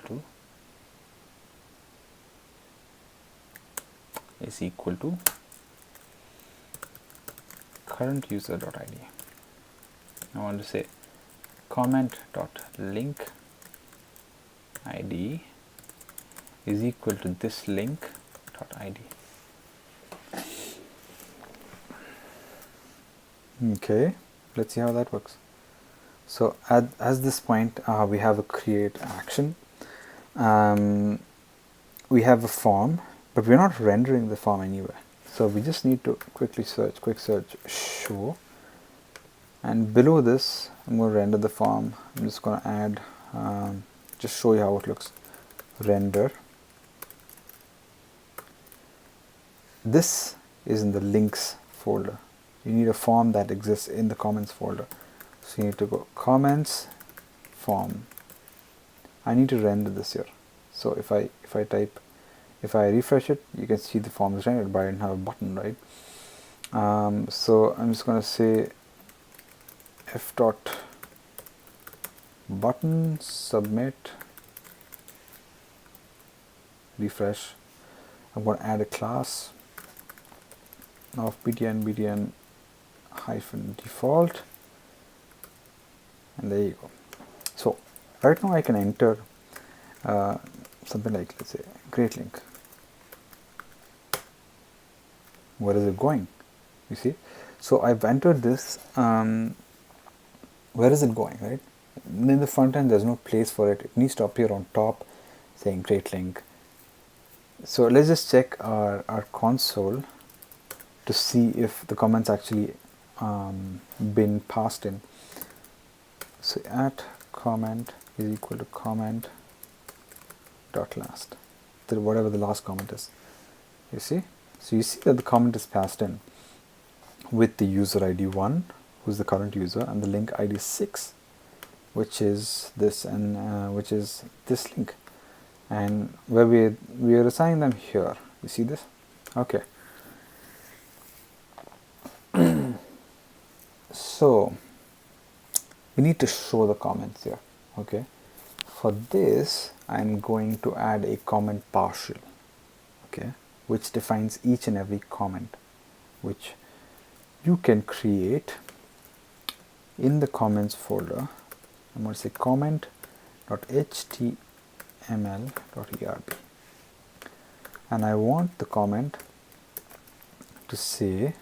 to current user dot ID. I want to say comment dot link ID is equal to this link dot ID. Okay, let's see how that works. So at this point, we have a create action. We have a form, but we're not rendering the form anywhere. So we just need to quick search show, and below this I'm going to render the form. I'm just going to add, just show you how it looks, render. This is in the links folder. You need a form that exists in the comments folder. So you need to go comments form. I need to render this here. So if I refresh it, you can see the form is rendered, but I didn't have a button, right? So I'm just going to say f dot button submit, refresh. I'm going to add a class of btn hyphen default, and there you go. So right now I can enter something like, let's say, great link. Where is it going? You see, so I've entered this. Where is it going, right? In the front end there's no place for it. It needs to appear on top saying great link. So let's just check our console to see if the comments actually been passed in. So at comment is equal to comment dot last, whatever the last comment is. You see, so you see that the comment is passed in with the user ID 1, who's the current user, and the link ID 6, which is this, and which is this link, and where we are assigning them here. You see this? Okay. So we need to show the comments here. Okay, for this I'm going to add a comment partial, okay, which defines each and every comment, which you can create in the comments folder. I'm going to say comment.html.erb, and I want the comment to say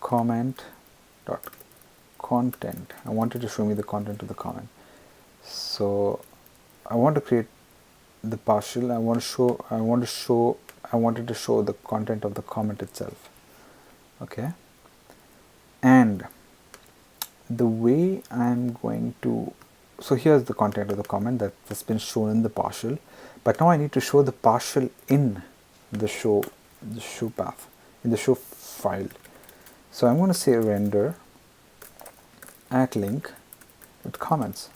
comment.content. I want it to show me the content of the comment. So I want to create the partial. I want it to show the content of the comment itself. Okay, and the way I'm going to, so here's the content of the comment that's been shown in the partial, but now I need to show the partial in the show path, in the show file. So I'm going to say render at link with comments.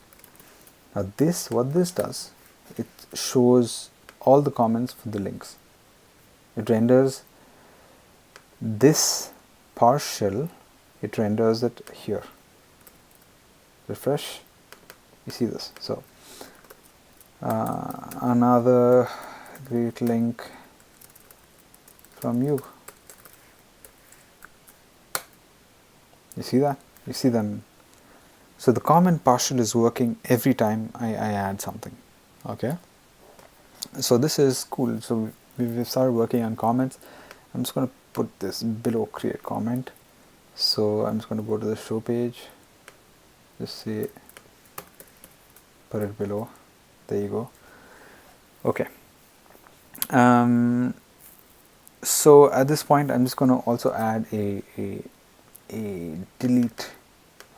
Now what this does, it shows all the comments for the links. It renders this partial, it renders it here. Refresh, you see this. So another great link from you. You see that? You see them. So the comment partial is working every time I add something. Okay. So this is cool. So we've started working on comments. I'm just going to put this below create comment. So I'm just going to go to the show page. Just say, put it below. There you go. Okay. So at this point, I'm just going to also add a delete.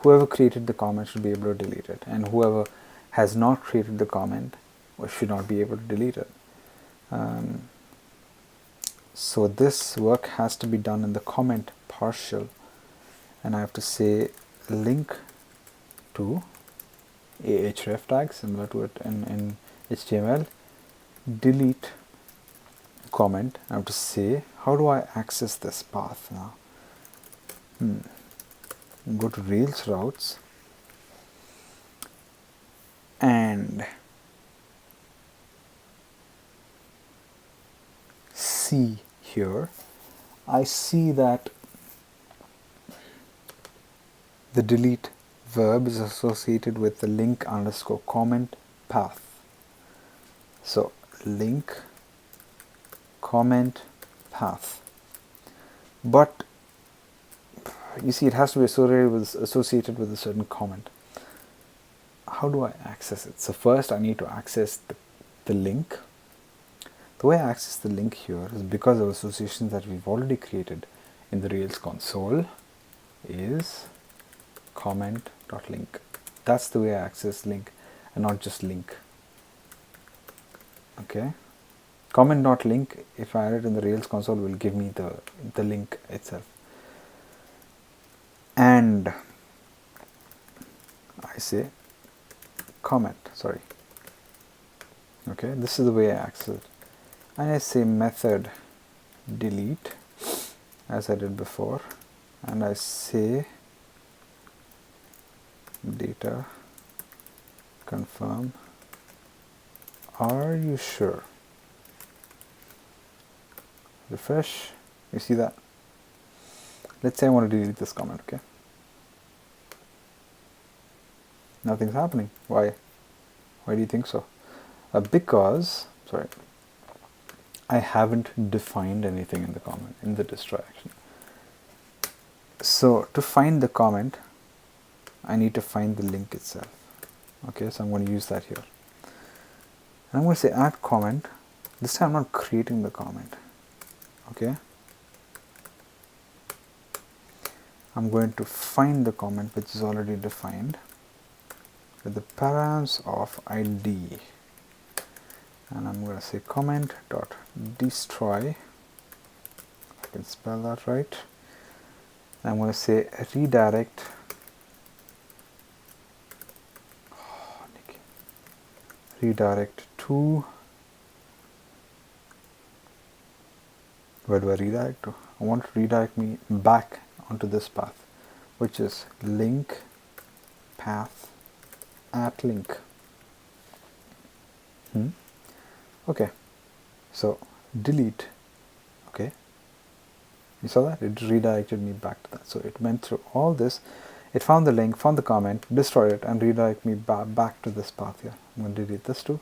Whoever created the comment should be able to delete it, and whoever has not created the comment should not be able to delete it. So this work has to be done in the comment partial, and I have to say link to a href tag similar to it in HTML, delete comment. I have to say, how do I access this path now? Go to Rails routes and see here, I see that the delete verb is associated with the link underscore comment path. So link comment path, but you see it has to be associated with a certain comment. How do I access it? So first I need to access the link. The way I access the link here is because of associations that we've already created in the Rails console is comment.link. That's the way I access link and not just link. Okay. Comment.link, if I add it in the Rails console, will give me the link itself. And I say comment, sorry. Okay, this is the way I access it. And I say method delete as I did before, and I say data confirm, are you sure? Refresh, you see that? Let's say I want to delete this comment, okay? Nothing's happening. Why? Why do you think so? Because, sorry, I haven't defined anything in the comment, in the distro action. So to find the comment, I need to find the link itself. Okay, so I'm going to use that here. And I'm going to say add comment. This time I'm not creating the comment. Okay. I'm going to find the comment which is already defined with the params of id, and I'm going to say comment dot destroy, if I can spell that right. I'm going to say redirect to, where do I redirect to? I want to redirect me back onto this path, which is link path at link. Okay, so delete. Okay, you saw that? It redirected me back to that. So it went through all this. It found the link, found the comment, destroyed it, and redirect me back to this path here. I'm going to delete this too.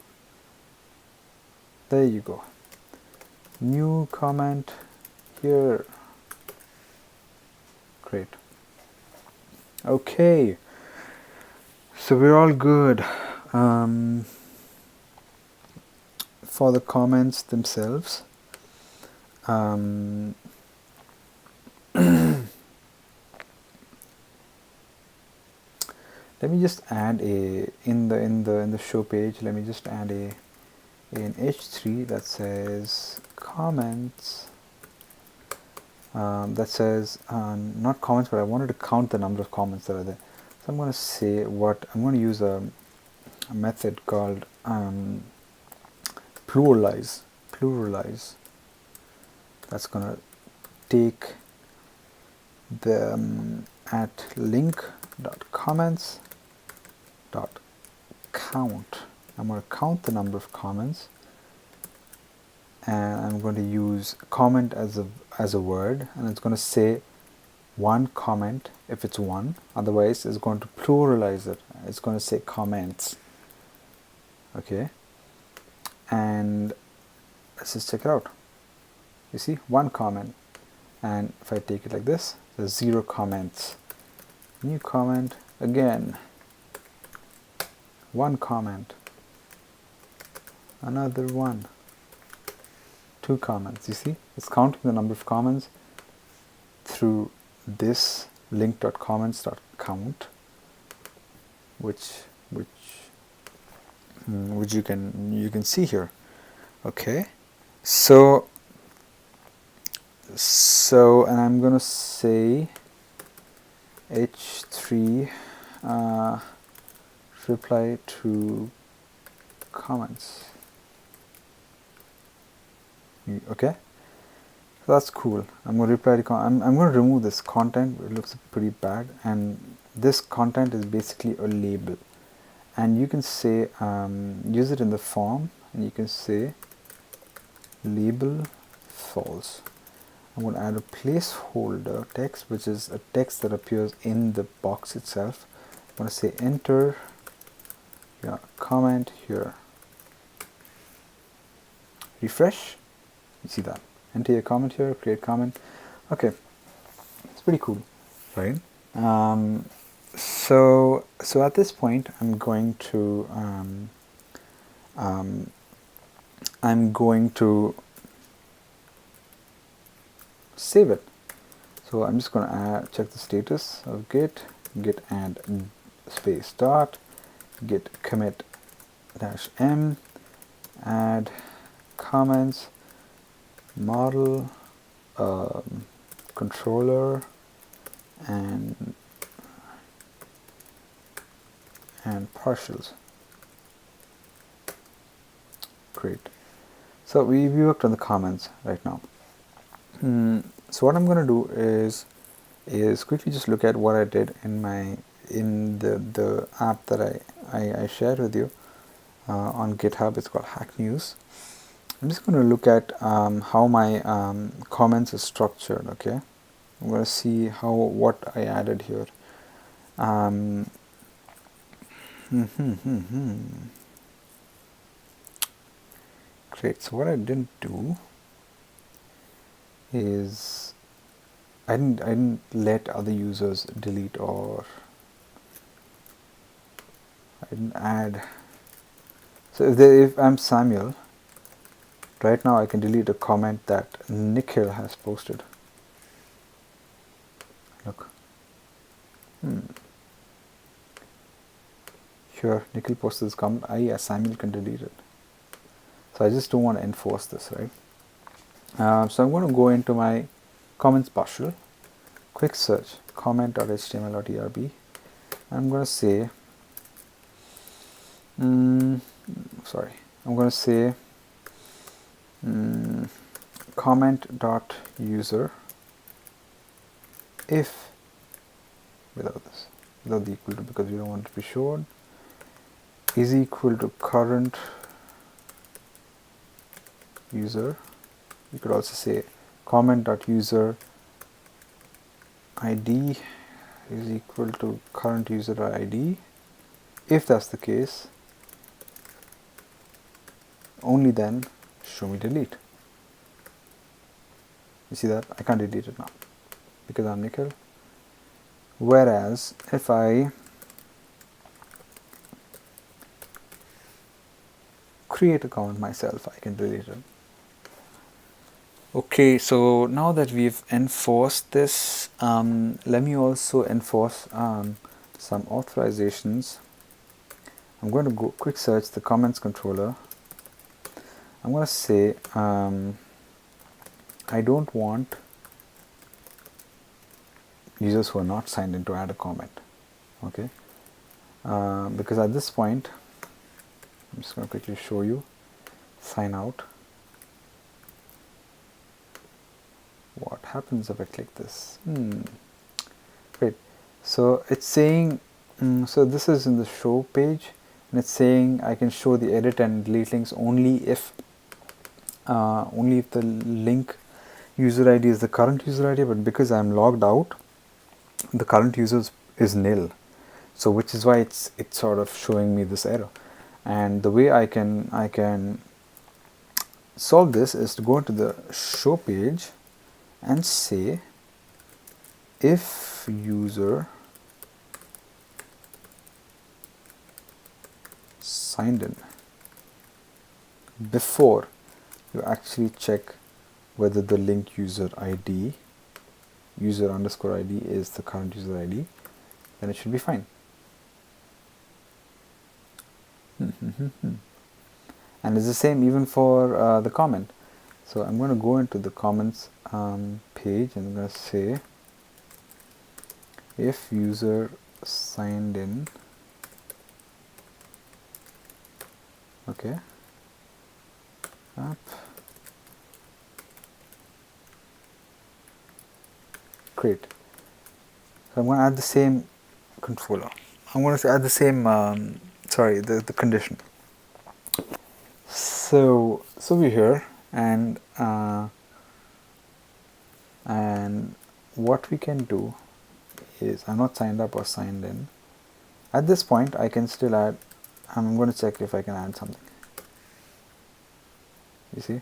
There you go. New comment here. Great. Okay. So we're all good. For the comments themselves, let me just add a in the show page. Let me just add an H3 that says comments. That says not comments, but I wanted to count the number of comments that are there. So I'm going to say what I'm going to use a method called pluralize. That's going to take the at link.comments.count. I'm going to count the number of comments, and I'm going to use comment as a word, and it's going to say one comment if it's one. Otherwise, it's going to pluralize it. It's going to say comments. Okay, and let's just check it out. You see, one comment, and if I take it like this, there's 0 comments. New comment again. One comment. Another one. 2 comments. You see, it's counting the number of comments through this link.comments.count, which you can see here. Okay, so and I'm gonna say H3 reply to comments. Okay, so that's cool. I'm going to reply to I'm going to remove this content. It looks pretty bad, and this content is basically a label, and you can say use it in the form, and you can say label false. I'm going to add a placeholder text, which is a text that appears in the box itself. I'm going to say enter your comment here. Refresh. You see that? Enter your comment here, create comment. Okay, it's pretty cool, right? So at this point, I'm going to save it. So I'm just going to check the status of git add space dot git commit -m add comments model controller and partials. Great. So we worked on the comments right now. So what I'm going to do is quickly just look at what I did in the app that I shared with you on GitHub. It's called Hackernews. I'm just going to look at how my comments are structured. Okay, I'm going to see what I added here. Great. So what I didn't do is I didn't let other users delete, or I didn't add. So if I'm Samuel, right now I can delete a comment that Nikhil has posted. Look. Here, Nikhil posted this comment. I, as Samuel, can delete it. So I just don't want to enforce this, right? So I'm going to go into my comments partial, quick search, comment.html.erb. I'm going to say, I'm going to say comment.user if, without the equal to, because we don't want it to be showed, is equal to current user. You could also say comment.user ID is equal to current user ID. If that's the case, only then show me delete. You see that? I can't delete it now because I'm Nikhil. Whereas if I create a comment myself, I can delete it. Okay, so now that we've enforced this, let me also enforce some authorizations. I'm going to go quick search the comments controller. I'm going to say I don't want users who are not signed in to add a comment. Okay, because at this point, I'm just going to quickly show you. Sign out. What happens if I click this? Great. So it's saying, so this is in the show page, and it's saying I can show the edit and delete links only if the link user ID is the current user ID. But because I'm logged out, the current user is nil. So which is why it's sort of showing me this error. And the way I can solve this is to go into the show page and say if user signed in before you actually check whether the link user ID user underscore ID is the current user ID, then it should be fine. And it's the same even for the comment. So I'm going to go into the comments page and I'm going to say if user signed in, okay, up, great. So I'm going to add the same controller. I'm going to add the same, the condition. So we're here, and what we can do is, I'm not signed up or signed in. At this point, I can still add. I'm going to check if I can add something. You see,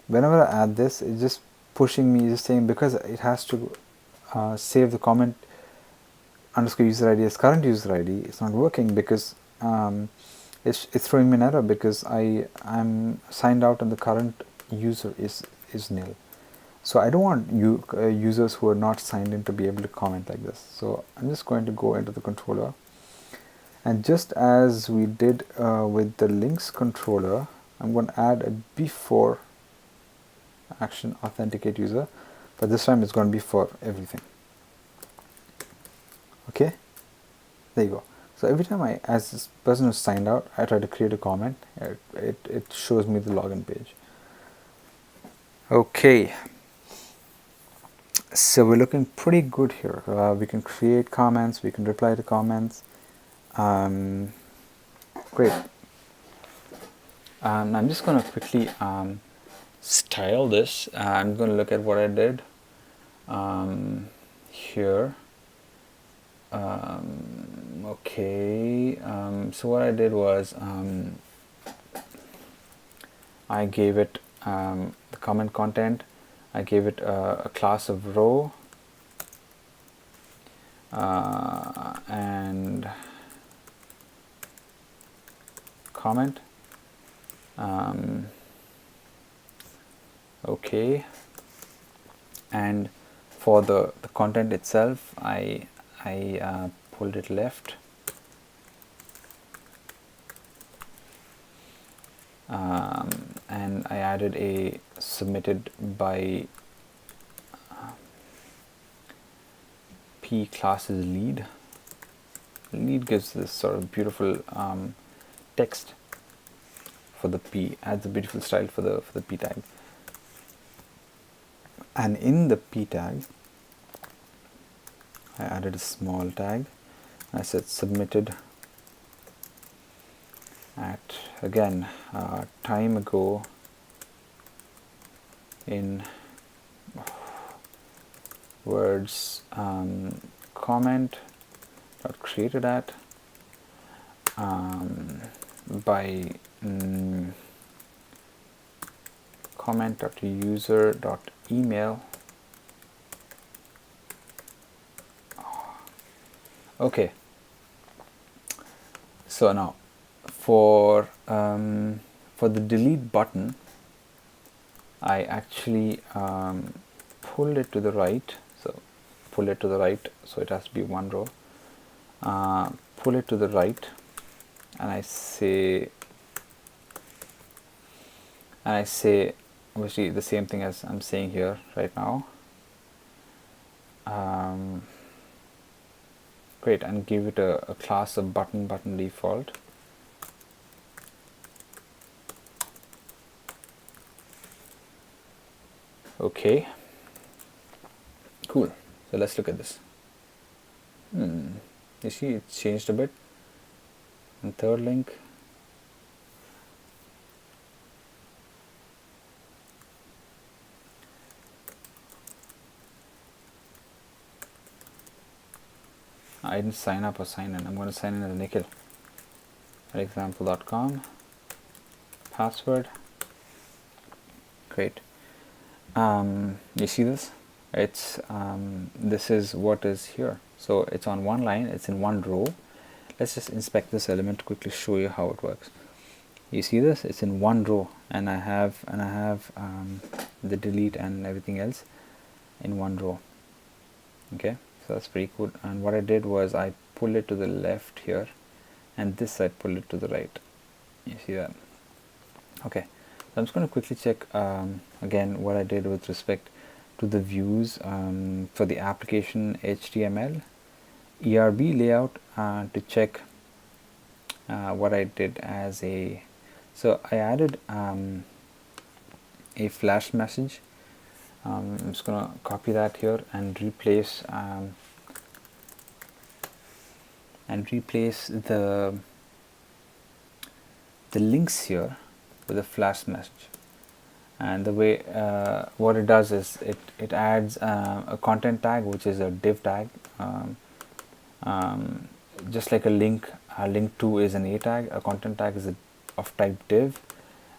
whenever I add this, it's just pushing me, just saying because it has to save the comment underscore user ID as current user ID. It's not working because it's throwing me an error because I'm signed out and the current user is nil. So I don't want users who are not signed in to be able to comment like this. So I'm just going to go into the controller, and just as we did with the links controller, I'm going to add a before action authenticate user, but this time it's going to be for everything. Okay, there you go. So every time as this person is signed out, I try to create a comment, it shows me the login page. Okay, so we're looking pretty good here. We can create comments, we can reply to comments. Great. I'm just going to quickly style this. I'm going to look at what I did here. Okay, so what I did was I gave it the comment content, I gave it a class of row and comment. Okay, and for the content itself, I pulled it left, and I added a submitted by P classes lead. Lead gives this sort of beautiful text for the P, adds a beautiful style for the P tag. And in the P tag, I added a small tag. I said submitted at, again, time ago in words comment dot created at by comment dot user dot email. Okay, so now for the delete button, I actually pull it to the right. So pull it to the right, so it has to be one row. Pull it to the right, and I say obviously the same thing as I'm saying here right now. Great, and give it a class of button default. Okay, cool. So let's look at this. You see, it's changed a bit. And third link. I didn't sign up or sign in. I'm going to sign in as Nikhil. Example.com. Password. Great. You see this? It's this is what is here. So it's on one line. It's in one row. Let's just inspect this element to quickly show you how it works. You see this? It's in one row, and I have the delete and everything else in one row. Okay, so that's pretty cool. And what I did was I pulled it to the left here, and this I pulled it to the right. You see that? Okay, so I'm just going to quickly check again what I did with respect to the views for the application HTML ERB layout to check what I did as a. So I added a flash message. I'm just going to copy that here and replace the links here with a flash message. And the way what it does is it adds a content tag, which is a div tag, just like a link to is an a tag. A content tag is of type div,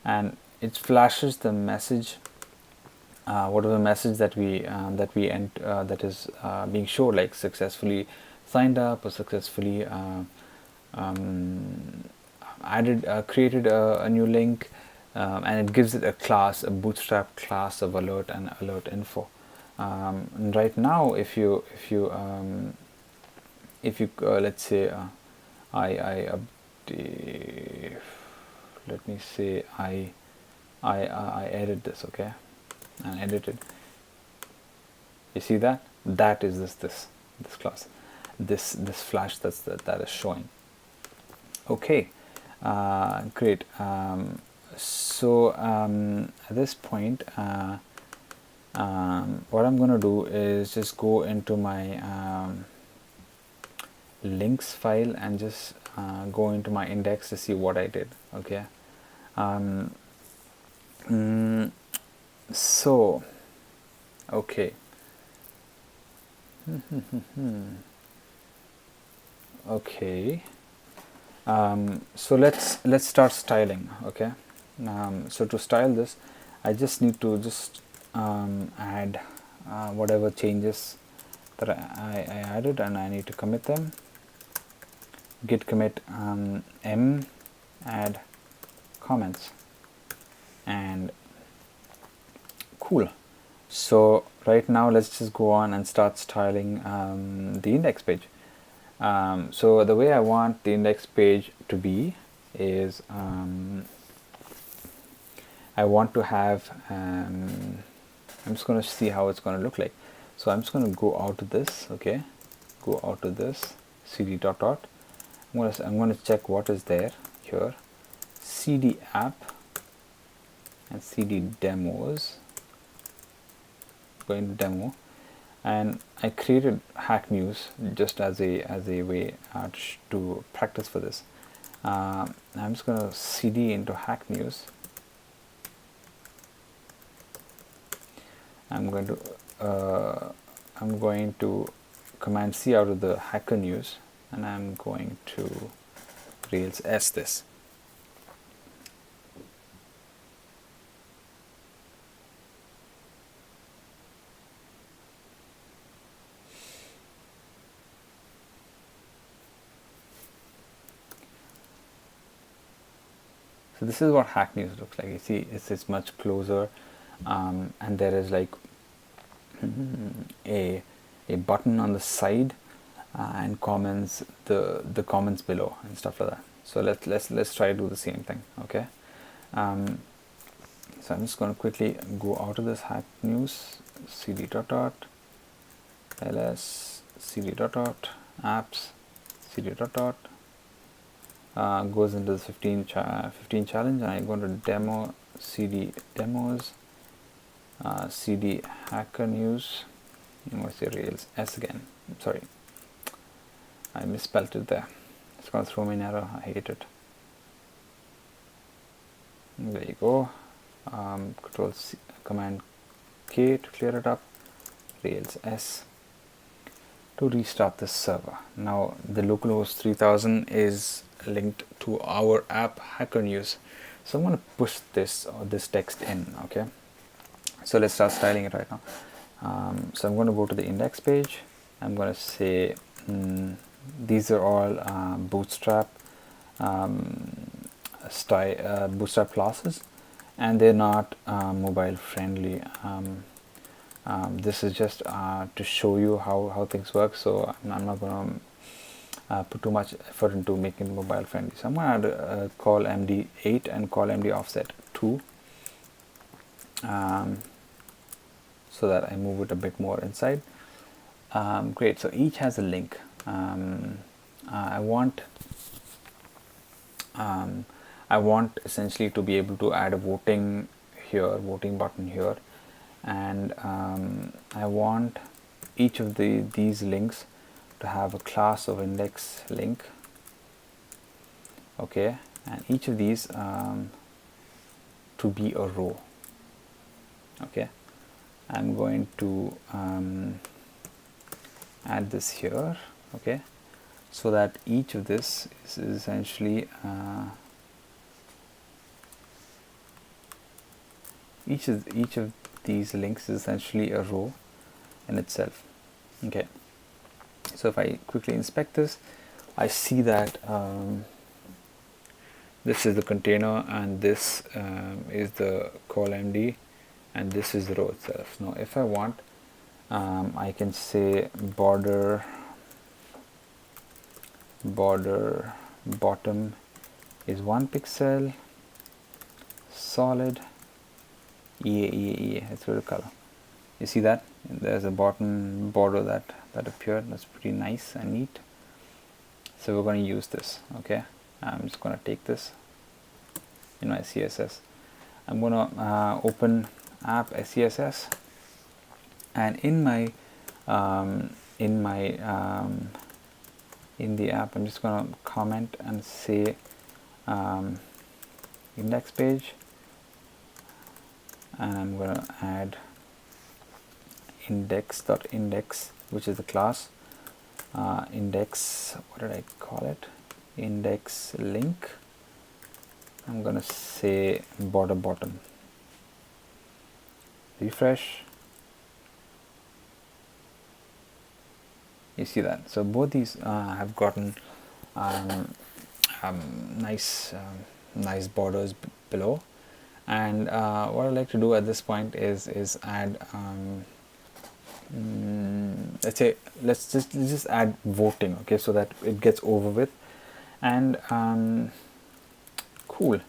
and it flashes the message, whatever message that that is being shown, like successfully signed up or successfully created a new link, and it gives it a class, a bootstrap class of alert and alert info. And right now, if you let's say I update, let me say I edit this, okay, and edit it. You see that is this class, this flash that is showing. Okay, great. So at this point, what I'm going to do is just go into my links file and just go into my index to see what I did. Okay. So okay. Okay. So let's start styling. Okay. So to style this, I just need to add whatever changes that I added, and I need to commit them. Git commit m add comments, and cool. So right now let's just go on and start styling the index page. So the way I want the index page to be is I want to have I'm just going to see how it's going to look like. So I'm just going to go out to this. Okay, go out to this cd dot dot. I'm going to check what is there here. Cd app and cd demos. Going to demo, and I created Hackernews just as a way to practice for this. I'm just going to cd into Hackernews. I'm going to Command C out of the Hackernews, and I'm going to Rails S this. So this is what Hacknews looks like. You see, it's much closer, and there is like a button on the side, and comments, the comments below and stuff like that. So let's try to do the same thing. Okay. So I'm just going to quickly go out of this Hacknews, cd dot dot ls, cd dot dot apps, cd dot dot. Goes into the 15 challenge, and I'm going to demo cd demos, cd Hackernews. I'm going to say Rails S again. I'm sorry, I misspelled it there. It's going to throw me an error. I hate it. There you go. Control C, Command K to clear it up. Rails S to restart the server. Now the localhost 3000 is linked to our app Hackernews, so I'm going to push this text in. Okay, so let's start styling it right now. So I'm going to go to the index page. I'm going to say these are all bootstrap bootstrap classes, and they're not mobile friendly. This is just to show you how things work, so I'm not going to put too much effort into making it mobile friendly. So I'm going to add call MD8 and call MD offset 2, so that I move it a bit more inside. Great, so each has a link. I want essentially to be able to add a voting button here, and I want each of these links to have a class of index link. Okay, and each of these to be a row. Okay, I'm going to add this here. Okay, so that each of this is essentially each of these links is essentially a row in itself. Okay, so if I quickly inspect this, I see that this is the container, and this is the call MD, and this is the row itself. Now if I want, I can say border bottom is 1 pixel, solid, EA. Let's go to color. You see that there's a bottom border that appeared. That's pretty nice and neat. So we're going to use this. Okay, I'm just going to take this in my CSS. I'm going to open app SCSS, and in the app, I'm just going to comment and say index page, and I'm going to add index.index, which is the class. Index, what did I call it? Index link. I'm going to say border bottom. Refresh. You see that? So both these have gotten nice borders below. And what I like to do at this point is add let's just add voting. Okay, so that it gets over with. And cool.